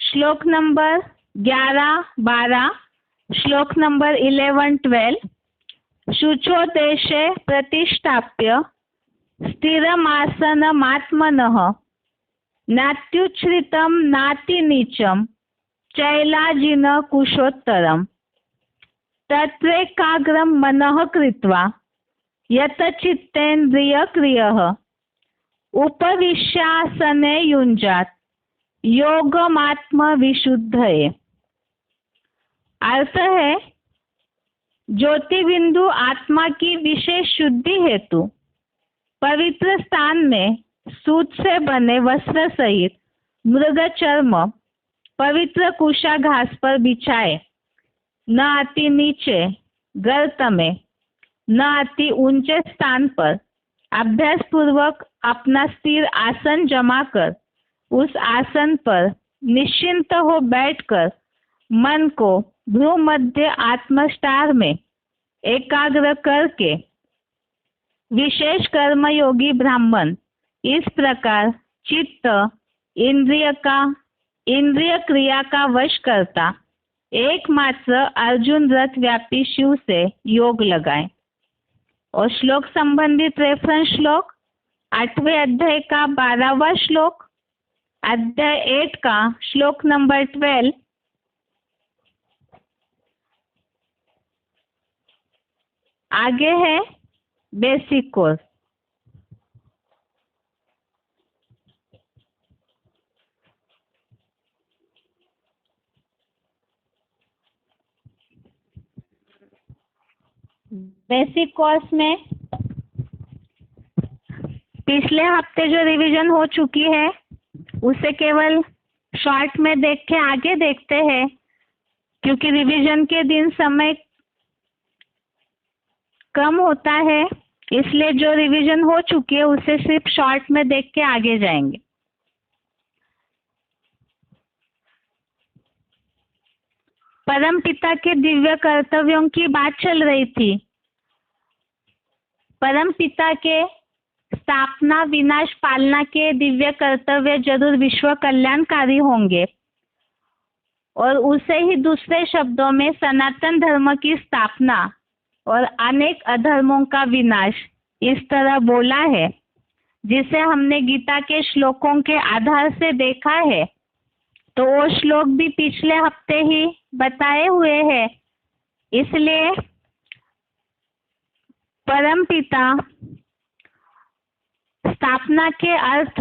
श्लोक नंबर 11, 12, श्लोक नंबर 11, 12। शुचो देशे प्रतिष्ठाप्य स्थिरमासनमात्मनः नात्युच्छ्रितं नातिनीचं चैलाजिन कुशोत्तरम् तत्रैकाग्रं मनः कृत्वा यतचित्तेन्द्रियक्रियः उपविश्यासने युञ्जात् योगमात्मविशुद्धये। अर्थ है ज्योति बिंदु आत्मा की विशेष शुद्धि हेतु पवित्र स्थान में सूत से बने वस्त्र सहित मृग चर्म पवित्र कुशा घास पर बिछाए, न अति नीचे गर्त में न अति ऊंचे स्थान पर अभ्यास पूर्वक अपना स्थिर आसन जमा कर उस आसन पर निश्चिंत हो बैठकर मन को भ्रू मध्य आत्मस्टार में एकाग्र करके विशेष कर्मयोगी ब्राह्मण इस प्रकार चित्त इंद्रिय क्रिया का वश करता एकमात्र अर्जुन रथ व्यापी शिव से योग लगाए। और श्लोक संबंधित रेफरेंस श्लोक 8वें अध्याय का 12वां श्लोक, अध्याय 8 का श्लोक नंबर 12। आगे है बेसिक कोर्स। बेसिक कोर्स में पिछले हफ्ते जो रिवीजन हो चुकी है उसे केवल शॉर्ट में देख के आगे देखते हैं, क्योंकि रिवीजन के दिन समय कम होता है, इसलिए जो रिवीजन हो चुकी है उसे सिर्फ शॉर्ट में देख के आगे जाएंगे। परम पिता के दिव्य कर्तव्यों की बात चल रही थी। परम पिता के स्थापना, विनाश, पालना के दिव्य कर्तव्य जरूर विश्व कल्याणकारी होंगे, और उसे ही दूसरे शब्दों में सनातन धर्म की स्थापना और अनेक अधर्मों का विनाश इस तरह बोला है, जिसे हमने गीता के श्लोकों के आधार से देखा है। तो वो श्लोक भी पिछले हफ्ते ही बताए हुए हैं, इसलिए परम पिता स्थापना के अर्थ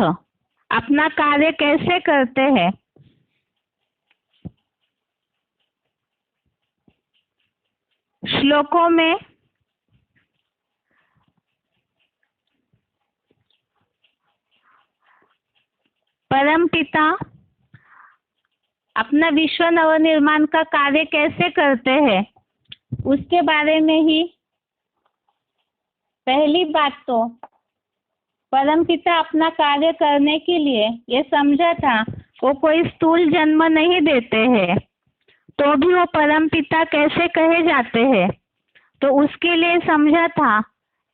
अपना कार्य कैसे करते हैं, श्लोकों में परम पिता अपना विश्व नवनिर्माण का कार्य कैसे करते हैं उसके बारे में ही पहली बात तो परम पिता अपना कार्य करने के लिए ये समझा था वो कोई स्थूल जन्म नहीं देते हैं, तो भी वो परम पिता कैसे कहे जाते हैं। तो उसके लिए समझा था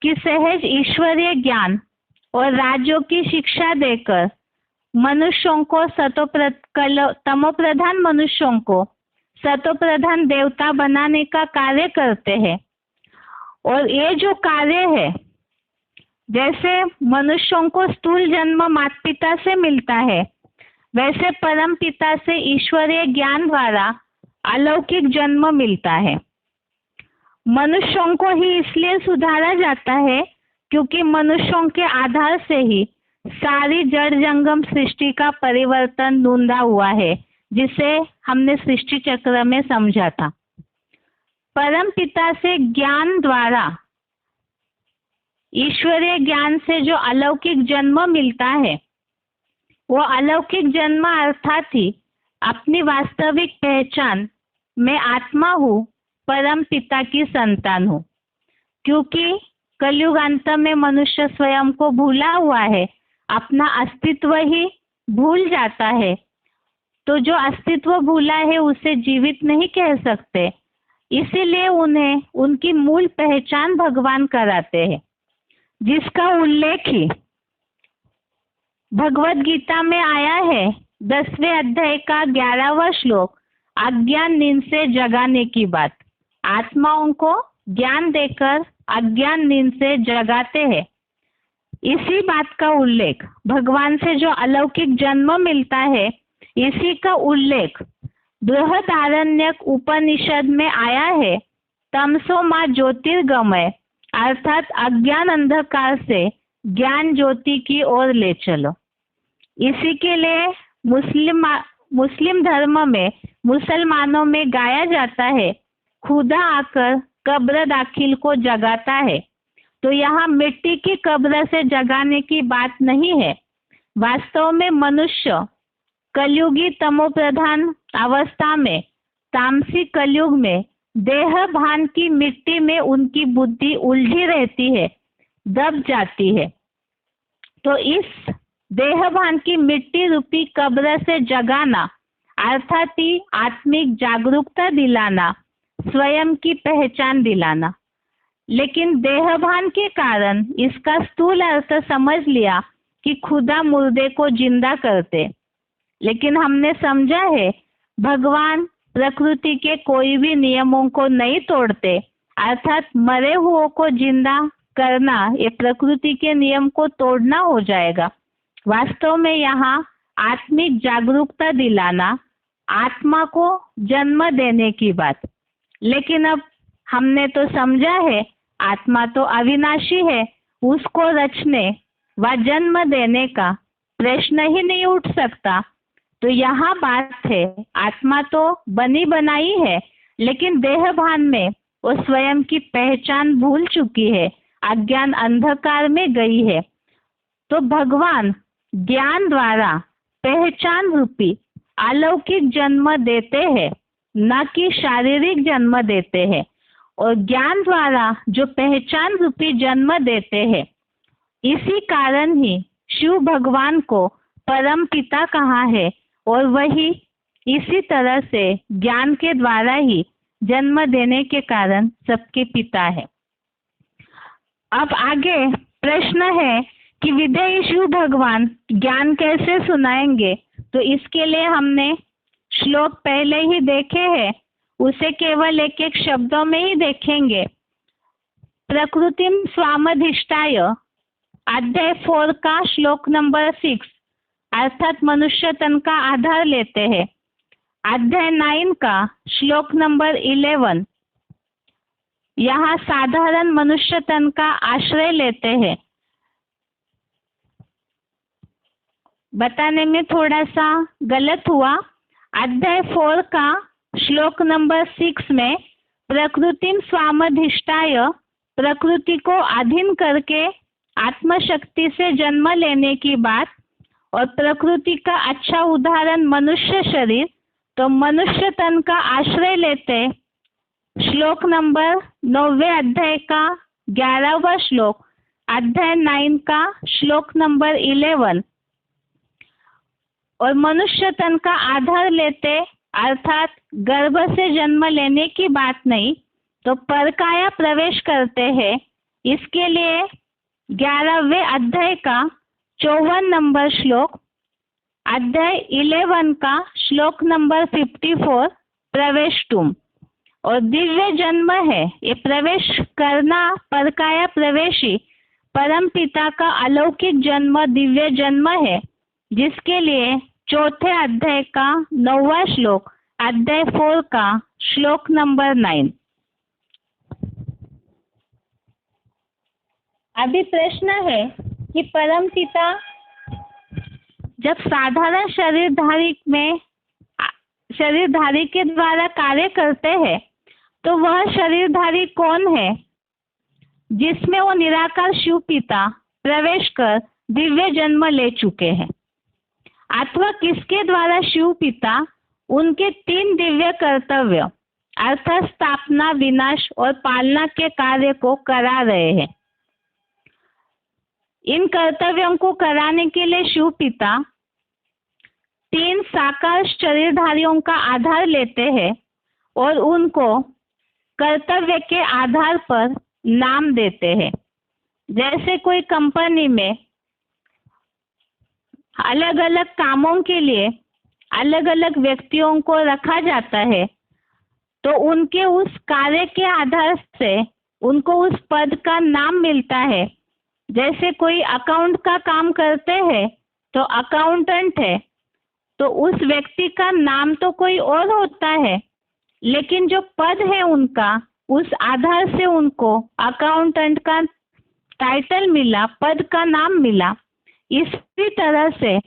कि सहज ईश्वरीय ज्ञान और राज्यों की शिक्षा देकर मनुष्यों को तमोप्रधान मनुष्यों को सतोप्रधान देवता बनाने का कार्य करते हैं। और ये जो कार्य है, जैसे मनुष्यों को स्थूल जन्म माता पिता से मिलता है, वैसे परम पिता से ईश्वरीय ज्ञान द्वारा अलौकिक जन्म मिलता है। मनुष्यों को ही इसलिए सुधारा जाता है क्योंकि मनुष्यों के आधार से ही सारी जड़ जंगम सृष्टि का परिवर्तन नूंदा हुआ है, जिसे हमने सृष्टि चक्र में समझा था। परम पिता से ज्ञान द्वारा, ईश्वरीय ज्ञान से जो अलौकिक जन्म मिलता है, वो अलौकिक जन्म अर्थात ही अपनी वास्तविक पहचान मैं आत्मा हूँ, परम पिता की संतान हूँ। क्योंकि कलयुगांत में मनुष्य स्वयं को भूला हुआ है, अपना अस्तित्व ही भूल जाता है, तो जो अस्तित्व भूला है उसे जीवित नहीं कह सकते, इसीलिए उन्हें उनकी मूल पहचान भगवान कराते हैं, जिसका उल्लेख ही भगवत गीता में आया है। 10वें अध्याय का 11वां श्लोक, अज्ञान नींद से जगाने की बात। आत्माओं को ज्ञान देकर अज्ञान नींद से जगाते हैं। इसी बात का उल्लेख भगवान से जो अलौकिक जन्म मिलता है, इसी का उल्लेख बृहदारण्यक उपनिषद में आया है। तमसो मा ज्योतिर्गमय, अर्थात अज्ञान अंधकार से ज्ञान ज्योति की ओर ले चलो। इसी के लिए मुस्लिम धर्म में, मुसलमानों में गाया जाता है, खुदा आकर कब्र दाखिल को जगाता है। तो यहाँ मिट्टी की कब्र से जगाने की बात नहीं है। वास्तव में मनुष्य कलयुगी तमोप्रधान अवस्था में, तामसी कलयुग में देह भान की मिट्टी में उनकी बुद्धि उलझी रहती है, दब जाती है। तो इस देह भान की मिट्टी रूपी कब्र से जगाना अर्थात ही आत्मिक जागरूकता दिलाना, स्वयं की पहचान दिलाना। लेकिन देहभान के कारण इसका स्थूल अर्थ समझ लिया कि खुदा मुर्दे को जिंदा करते। लेकिन हमने समझा है भगवान प्रकृति के कोई भी नियमों को नहीं तोड़ते, अर्थात मरे हुओं को जिंदा करना ये प्रकृति के नियम को तोड़ना हो जाएगा। वास्तव में यहाँ आत्मिक जागरूकता दिलाना, आत्मा को जन्म देने की बात। लेकिन अब हमने तो समझा है आत्मा तो अविनाशी है, उसको रचने व जन्म देने का प्रश्न ही नहीं उठ सकता। तो यहाँ बात है, आत्मा तो बनी बनाई है, लेकिन देह भान में वो स्वयं की पहचान भूल चुकी है, अज्ञान अंधकार में गई है। तो भगवान ज्ञान द्वारा पहचान रूपी अलौकिक जन्म देते हैं, न कि शारीरिक जन्म देते हैं। और ज्ञान द्वारा जो पहचान रूपी जन्म देते हैं, इसी कारण ही शिव भगवान को परम पिता कहा है, और वही इसी तरह से ज्ञान के द्वारा ही जन्म देने के कारण सबके पिता है। अब आगे प्रश्न है कि विदेही शिव भगवान ज्ञान कैसे सुनाएंगे। तो इसके लिए हमने श्लोक पहले ही देखे हैं, उसे केवल एक एक शब्दों में ही देखेंगे। प्रकृतिम स्वामधिष्ठाय अध्याय 4 का श्लोक नंबर 6 अर्थात मनुष्य तन का आधार लेते हैं। अध्याय 9 का श्लोक नंबर 11 यहाँ साधारण मनुष्य तन का आश्रय लेते हैं। बताने में थोड़ा सा गलत हुआ। अध्याय 4 का श्लोक नंबर 6 में प्रकृतिम स्वामधिष्ठाय, प्रकृति को अधीन करके आत्मशक्ति से जन्म लेने की बात, और प्रकृति का अच्छा उदाहरण मनुष्य शरीर, तो मनुष्य तन का आश्रय लेते श्लोक नंबर 9वें अध्याय का 11वां श्लोक, अध्याय 9 का श्लोक नंबर 11, और मनुष्य तन का आधार लेते अर्थात गर्भ से जन्म लेने की बात नहीं, तो परकाया प्रवेश करते हैं। इसके लिए 11वें अध्याय का 54 नंबर श्लोक, अध्याय 11 का श्लोक नंबर 54 प्रवेश तुम, और दिव्य जन्म है। ये प्रवेश करना परकाया प्रवेशी परम पिता का अलौकिक जन्म दिव्य जन्म है, जिसके लिए चौथे अध्याय का 9वां श्लोक, अध्याय 4 का श्लोक नंबर 9। अभी प्रश्न है कि परम पिता जब साधारण शरीरधारी के द्वारा कार्य करते हैं, तो वह शरीरधारी कौन है जिसमें वो निराकार शिव पिता प्रवेश कर दिव्य जन्म ले चुके हैं, अथवा किसके द्वारा शिव पिता उनके 3 दिव्य कर्तव्य अर्थात स्थापना, विनाश और पालना के कार्य को करा रहे हैं। इन कर्तव्यों को कराने के लिए शिव पिता 3 साकार शरीरधारियों का आधार लेते हैं और उनको कर्तव्य के आधार पर नाम देते हैं। जैसे कोई कंपनी में अलग अलग कामों के लिए अलग अलग व्यक्तियों को रखा जाता है, तो उनके उस कार्य के आधार से उनको उस पद का नाम मिलता है। जैसे कोई अकाउंट का काम करते हैं तो अकाउंटेंट है, तो उस व्यक्ति का नाम तो कोई और होता है, लेकिन जो पद है उनका, उस आधार से उनको अकाउंटेंट का टाइटल मिला, पद का नाम मिला। इसी तरह से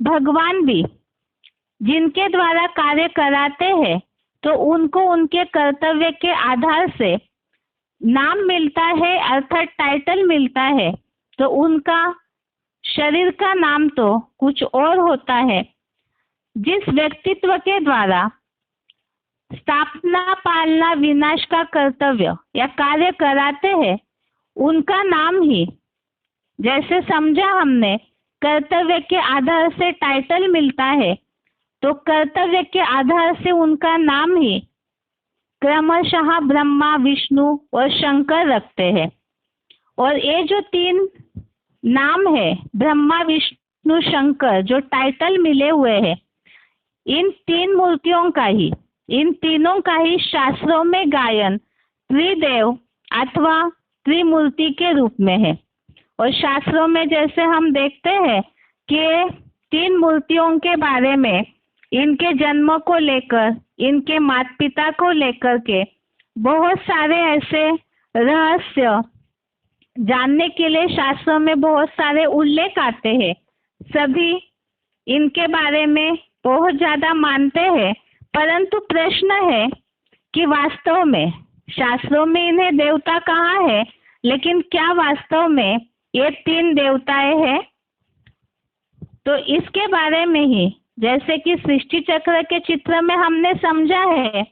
भगवान भी जिनके द्वारा कार्य कराते हैं, तो उनको उनके कर्तव्य के आधार से नाम मिलता है अर्थात टाइटल मिलता है। तो उनका शरीर का नाम तो कुछ और होता है। जिस व्यक्तित्व के द्वारा स्थापना, पालना, विनाश का कर्तव्य या कार्य कराते हैं, उनका नाम ही, जैसे समझा हमने, कर्तव्य के आधार से टाइटल मिलता है, तो कर्तव्य के आधार से उनका नाम ही क्रमशः ब्रह्मा, विष्णु और शंकर रखते हैं। और ये जो 3 नाम है, ब्रह्मा, विष्णु, शंकर, जो टाइटल मिले हुए हैं, इन 3 मूर्तियों का ही, इन तीनों का ही शास्त्रों में गायन त्रिदेव अथवा त्रिमूर्ति के रूप में है। और शास्त्रों में जैसे हम देखते हैं कि 3 मूर्तियों के बारे में, इनके जन्म को लेकर, इनके माता पिता को लेकर के बहुत सारे ऐसे रहस्य जानने के लिए शास्त्रों में बहुत सारे उल्लेख आते हैं। सभी इनके बारे में बहुत ज़्यादा मानते हैं, परंतु प्रश्न है कि वास्तव में शास्त्रों में इन्हें देवता कहा है, लेकिन क्या वास्तव में ये 3 देवताएं हैं। तो इसके बारे में ही जैसे कि सृष्टि चक्र के चित्र में हमने समझा है,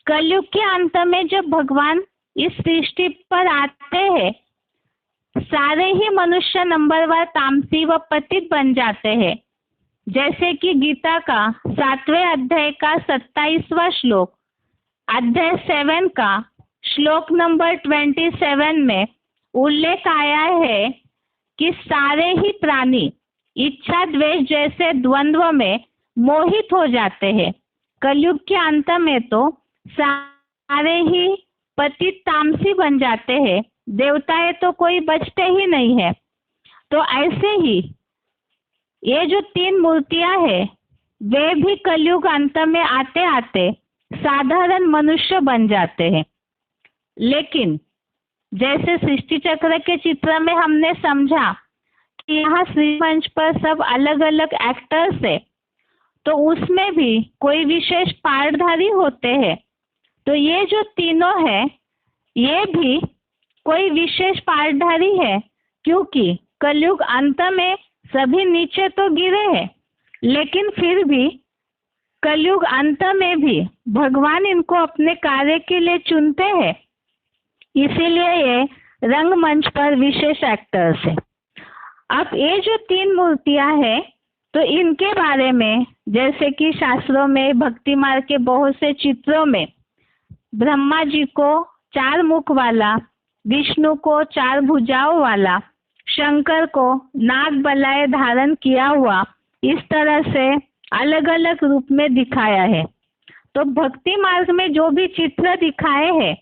कलयुग के अंत में जब भगवान इस सृष्टि पर आते हैं, सारे ही मनुष्य नंबरवार तामसी व पतित बन जाते हैं। जैसे कि गीता का 7वें अध्याय का 27वां श्लोक, अध्याय 7 का श्लोक नंबर 27 में उल्लेख आया है कि सारे ही प्राणी इच्छा द्वेष जैसे द्वंद्व में मोहित हो जाते हैं। कलयुग के अंत में तो सारे ही पतित तामसी बन जाते हैं, देवताएं तो कोई बचते ही नहीं है। तो ऐसे ही ये जो 3 मूर्तियां हैं, वे भी कलयुग अंत में आते आते साधारण मनुष्य बन जाते हैं। लेकिन जैसे सृष्टि चक्र के चित्र में हमने समझा कि यहाँ श्री मंच पर सब अलग अलग एक्टर्स है, तो उसमें भी कोई विशेष पार्टधारी होते हैं। तो ये जो तीनों है, ये भी कोई विशेष पार्टधारी है, क्योंकि कलयुग अंत में सभी नीचे तो गिरे हैं, लेकिन फिर भी कलयुग अंत में भी भगवान इनको अपने कार्य के लिए चुनते हैं। इसीलिए ये रंगमंच पर विशेष एक्टर्स है। अब ये जो 3 मूर्तियां हैं, तो इनके बारे में जैसे कि शास्त्रों में, भक्ति मार्ग के बहुत से चित्रों में ब्रह्मा जी को 4 मुख वाला, विष्णु को 4 भुजाओं वाला, शंकर को नाग बलाए धारण किया हुआ, इस तरह से अलग अलग रूप में दिखाया है। तो भक्ति मार्ग में जो भी चित्र दिखाए हैं,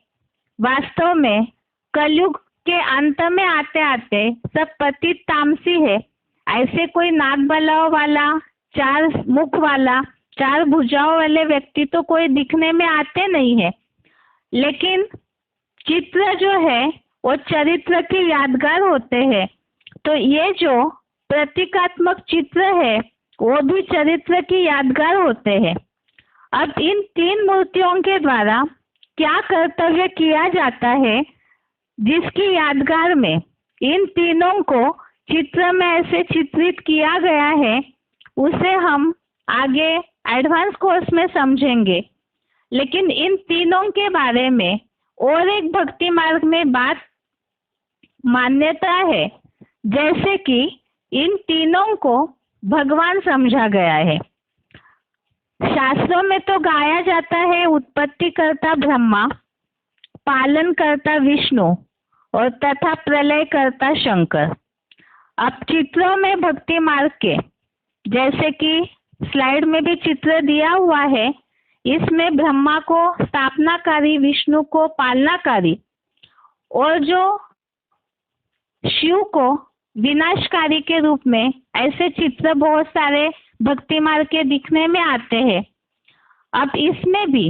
वास्तव में कलयुग के अंत में आते आते सब पतित तामसी है। ऐसे कोई नाग बलाओं वाला, 4 मुख वाला, 4 भुजाओं वाले व्यक्ति तो कोई दिखने में आते नहीं है। लेकिन चित्र जो है वो चरित्र के यादगार होते हैं। तो ये जो प्रतीकात्मक चित्र है, वो भी चरित्र की यादगार होते हैं। अब इन 3 मूर्तियों के द्वारा क्या कर्तव्य किया जाता है, जिसकी यादगार में इन तीनों को चित्र में ऐसे चित्रित किया गया है, उसे हम आगे एडवांस कोर्स में समझेंगे। लेकिन इन तीनों के बारे में और एक भक्ति मार्ग में बात मान्यता है, जैसे कि इन तीनों को भगवान समझा गया है। शास्त्रों में तो गाया जाता है उत्पत्ति करता ब्रह्मा, पालन करता विष्णु और तथा प्रलय करता शंकर। अब चित्रों में भक्ति मार्ग के जैसे कि स्लाइड में भी चित्र दिया हुआ है, इसमें ब्रह्मा को स्थापनाकारी, विष्णु को पालनाकारी और जो शिव को विनाशकारी के रूप में ऐसे चित्र बहुत सारे भक्ति मार्ग के दिखने में आते हैं। अब इसमें भी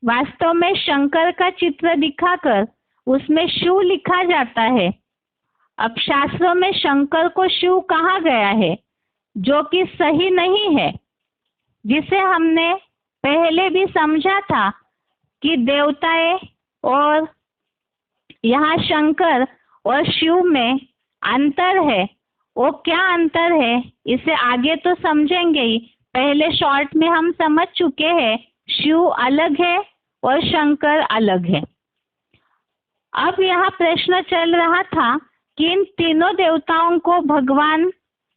वास्तव में शंकर का चित्र दिखाकर उसमें शिव लिखा जाता है। अब शास्त्रों में शंकर को शिव कहा गया है, जो कि सही नहीं है, जिसे हमने पहले भी समझा था कि देवताएं और यहाँ शंकर और शिव में अंतर है। वो क्या अंतर है, इसे आगे तो समझेंगे ही। पहले शॉर्ट में हम समझ चुके हैं, शिव अलग है और शंकर अलग है। अब यहाँ प्रश्न चल रहा था कि इन तीनों देवताओं को भगवान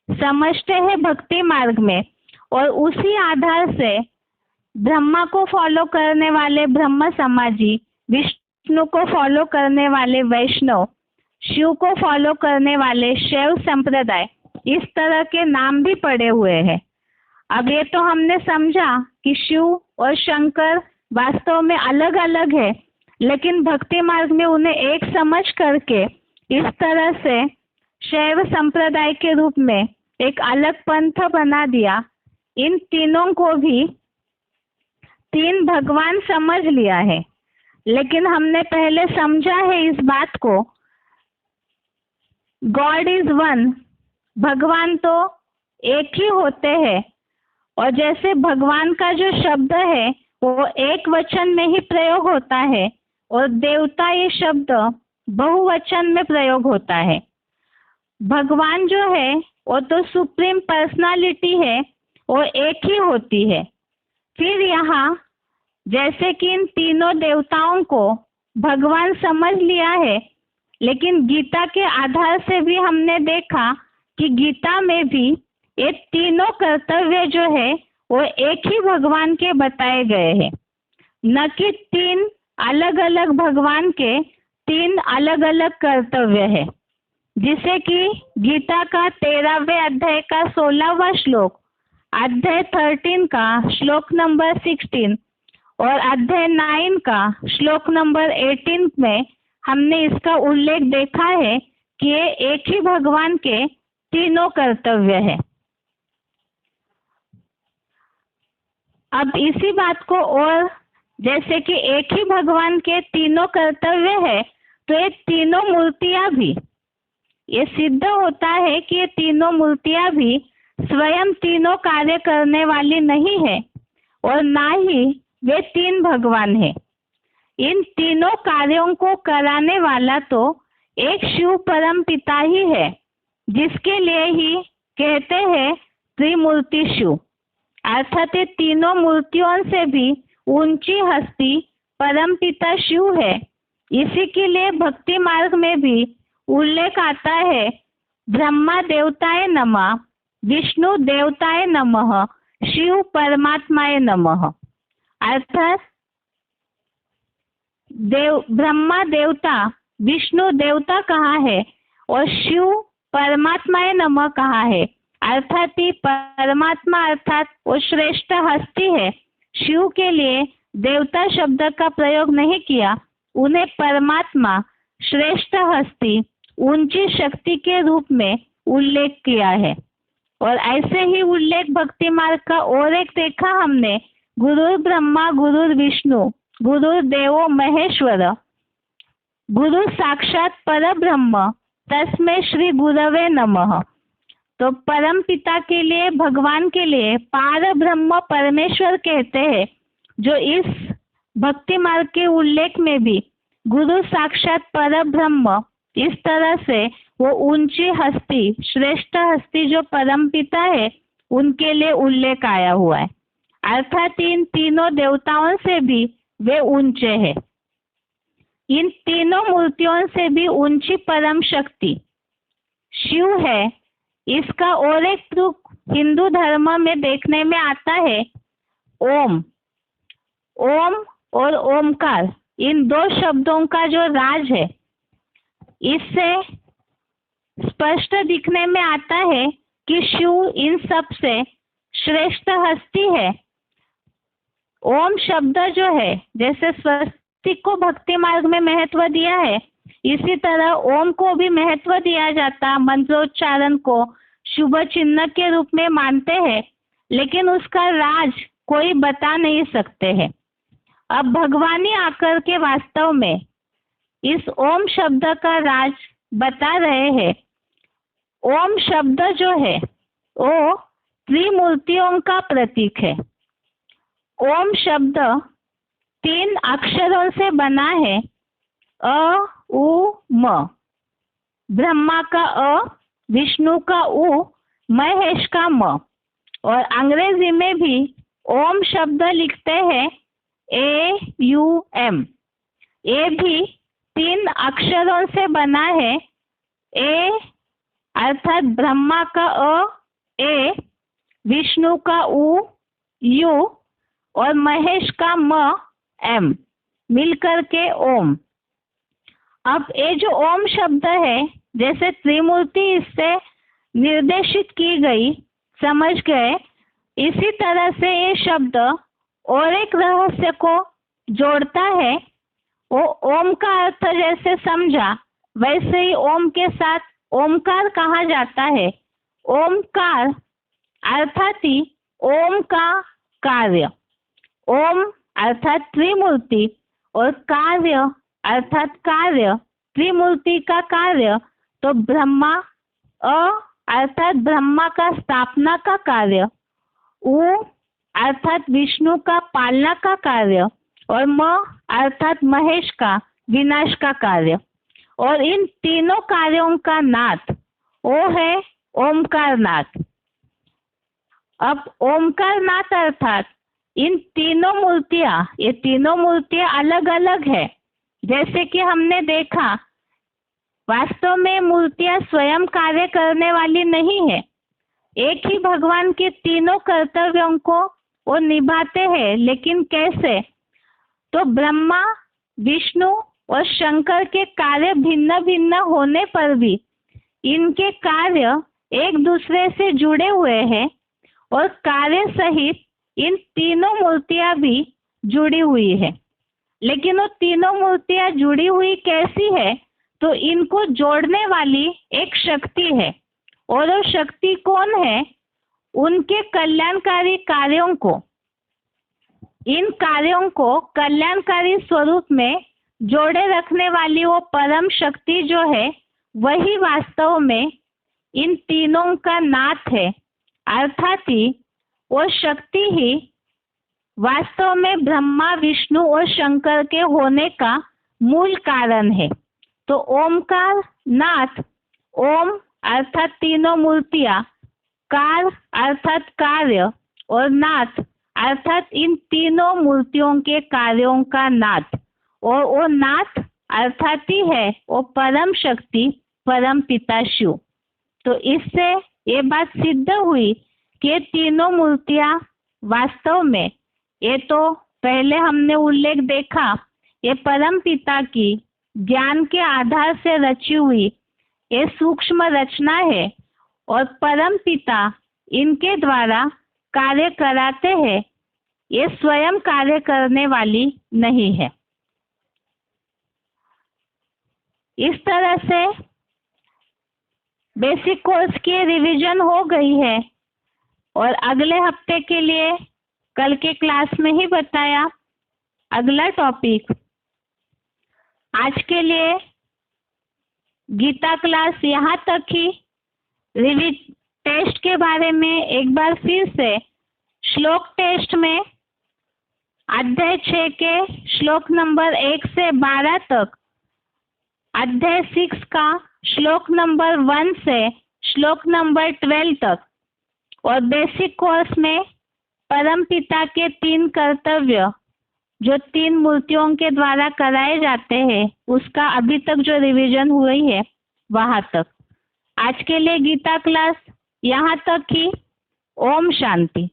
समझते हैं भक्ति मार्ग में, और उसी आधार से ब्रह्मा को फॉलो करने वाले ब्रह्म समाजी, विष्णु को फॉलो करने वाले वैष्णव, शिव को फॉलो करने वाले शैव संप्रदाय, इस तरह के नाम भी पड़े हुए हैं। अब ये तो हमने समझा कि शिव और शंकर वास्तव में अलग अलग है, लेकिन भक्ति मार्ग में उन्हें एक समझ करके इस तरह से शैव संप्रदाय के रूप में एक अलग पंथ बना दिया। इन तीनों को भी 3 भगवान समझ लिया है, लेकिन हमने पहले समझा है इस बात को, गॉड इज वन, भगवान तो एक ही होते हैं। और जैसे भगवान का जो शब्द है वो एक वचन में ही प्रयोग होता है, और देवता ये शब्द बहुवचन में प्रयोग होता है। भगवान जो है वो तो सुप्रीम पर्सनालिटी है, वो एक ही होती है। फिर यहाँ जैसे कि इन तीनों देवताओं को भगवान समझ लिया है, लेकिन गीता के आधार से भी हमने देखा कि गीता में भी ये तीनों कर्तव्य जो है वो एक ही भगवान के बताए गए हैं, न कि तीन अलग अलग भगवान के तीन अलग अलग कर्तव्य है। जिसे कि गीता का 13वें अध्याय का 16वां श्लोक, अध्याय 13 का श्लोक नंबर 16 और अध्याय 9 का श्लोक नंबर 18 में हमने इसका उल्लेख देखा है कि ये एक ही भगवान के तीनों कर्तव्य है। अब इसी बात को और जैसे कि एक ही भगवान के तीनों कर्तव्य है, तो ये तीनों मूर्तियां भी, ये सिद्ध होता है कि ये तीनों मूर्तियां भी स्वयं तीनों कार्य करने वाली नहीं है और ना ही वे तीन भगवान है। इन तीनों कार्यों को कराने वाला तो एक शिव परम पिता ही है, जिसके लिए ही कहते हैं त्रिमूर्ति शिव, अर्थात ये तीनों मूर्तियों से भी ऊंची हस्ती परम पिता शिव है। इसी के लिए भक्ति मार्ग में भी उल्लेख आता है, ब्रह्मा देवताय नमः, विष्णु देवताय नमः, शिव परमात्माय नमः। अर्थात ब्रह्मा देवता, विष्णु देवता कहाँ है और शिव परमात्माय नमः कहाँ है। अर्थात ही परमात्मा अर्थात वो श्रेष्ठ हस्ती है। शिव के लिए देवता शब्द का प्रयोग नहीं किया, उन्हें परमात्मा श्रेष्ठ हस्ती ऊंची शक्ति के रूप में उल्लेख किया है। और ऐसे ही उल्लेख भक्ति मार्ग का और एक देखा हमने, गुरु ब्रह्मा गुरु विष्णु गुरु देवो महेश्वर, गुरु साक्षात पर ब्रह्म तस्मै श्री गुरवे नमः। तो परम पिता के लिए, भगवान के लिए पार ब्रह्म परमेश्वर कहते हैं, जो इस भक्ति मार्ग के उल्लेख में भी गुरु साक्षात पर ब्रह्म, इस तरह से वो ऊंची हस्ती, श्रेष्ठ हस्ती जो परम पिता है, उनके लिए उल्लेख आया हुआ है। अर्थात इन तीनों देवताओं से भी वे ऊंचे हैं। इन तीनों मूर्तियों से भी ऊंची परम शक्ति शिव है। इसका और एक प्रूफ हिंदू धर्म में देखने में आता है, ओम। ओम और ओमकार, इन दो शब्दों का जो राज है, इससे स्पष्ट दिखने में आता है कि शिव इन सब से श्रेष्ठ हस्ती है। ओम शब्द जो है, जैसे स्वस्तिक को भक्ति मार्ग में महत्व दिया है, इसी तरह ओम को भी महत्व दिया जाता। मंत्रोच्चारण को शुभ चिन्ह के रूप में मानते हैं, लेकिन उसका राज कोई बता नहीं सकते हैं। अब भगवान ही आकर के वास्तव में इस ओम शब्द का राज बता रहे हैं। ओम शब्द जो है वो त्रिमूर्तियों का प्रतीक है। ओम शब्द 3 अक्षरों से बना है, अ उ म। ब्रह्मा का अ, विष्णु का उ, महेश का म। और अंग्रेजी में भी ओम शब्द लिखते हैं AUM। ये भी 3 अक्षरों से बना है। ए अर्थात ब्रह्मा का अ, ए, विष्णु का उ, यू और महेश का म, एम, मिलकर के ओम। अब ये जो ओम शब्द है, जैसे त्रिमूर्ति इससे निर्देशित की गई, समझ गए, इसी तरह से ये शब्द और एक रहस्य को जोड़ता है। वो ओम का अर्थ जैसे समझा, वैसे ही ओम के साथ ओमकार कहा जाता है। ओमकार अर्थात ही ओम का कार्य, ओम अर्थात त्रिमूर्ति और कार्य अर्थात कार्य, त्रिमूर्ति का कार्य। तो ब्रह्मा, अ अर्थात ब्रह्मा का स्थापना का कार्य, उ अर्थात विष्णु का पालना का कार्य और म अर्थात महेश का विनाश का कार्य। और इन तीनों कार्यों का नाथ वो है ओमकारनाथ। अब ओमकारनाथ अर्थात इन तीनों मूर्तियां, ये तीनों मूर्तियां अलग अलग है। जैसे कि हमने देखा, वास्तव में मूर्तियां स्वयं कार्य करने वाली नहीं है। एक ही भगवान के तीनों कर्तव्यों को वो निभाते हैं। लेकिन कैसे? तो ब्रह्मा, विष्णु और शंकर के कार्य भिन्न भिन्न होने पर भी इनके कार्य एक दूसरे से जुड़े हुए हैं और कार्य सहित इन तीनों मूर्तियां भी जुड़ी हुई है। लेकिन वो तीनों मूर्तियां जुड़ी हुई कैसी है? तो इनको जोड़ने वाली एक शक्ति है। और वो शक्ति कौन है? उनके कल्याणकारी कार्यों को, इन कार्यों को कल्याणकारी स्वरूप में जोड़े रखने वाली वो परम शक्ति जो है, वही वास्तव में इन तीनों का नाथ है। अर्थात ही वो शक्ति ही वास्तव में ब्रह्मा, विष्णु और शंकर के होने का मूल कारण है। तो ओमकार नाथ, ओम अर्थात तीनों मूर्तियां, कार अर्थात कार्य और नाथ अर्थात इन तीनों मूर्तियों के कार्यों का नाथ। और वो नाथ अर्थात ही है वो परम शक्ति, परम पिता शिव। तो इससे ये बात सिद्ध हुई कि तीनों मूर्तियां वास्तव में, ये तो पहले हमने उल्लेख देखा, ये परम पिता की ज्ञान के आधार से रची हुई ये सूक्ष्म रचना है। और परम पिता इनके द्वारा कार्य कराते हैं, ये स्वयं कार्य करने वाली नहीं है। इस तरह से बेसिक कोर्स की रिवीजन हो गई है और अगले हफ्ते के लिए कल के क्लास में ही बताया अगला टॉपिक। आज के लिए गीता क्लास यहाँ तक ही। टेस्ट के बारे में एक बार फिर से, श्लोक टेस्ट में अध्याय 6 के श्लोक नंबर 1 से 12 तक, अध्याय 6 का श्लोक नंबर 1 से श्लोक नंबर 12 तक, और बेसिक कोर्स में परम पिता के 3 कर्तव्य जो 3 मूर्तियों के द्वारा कराए जाते हैं, उसका अभी तक जो रिवीजन हुई है वहां तक। आज के लिए गीता क्लास यहाँ तक ही। ओम शांति।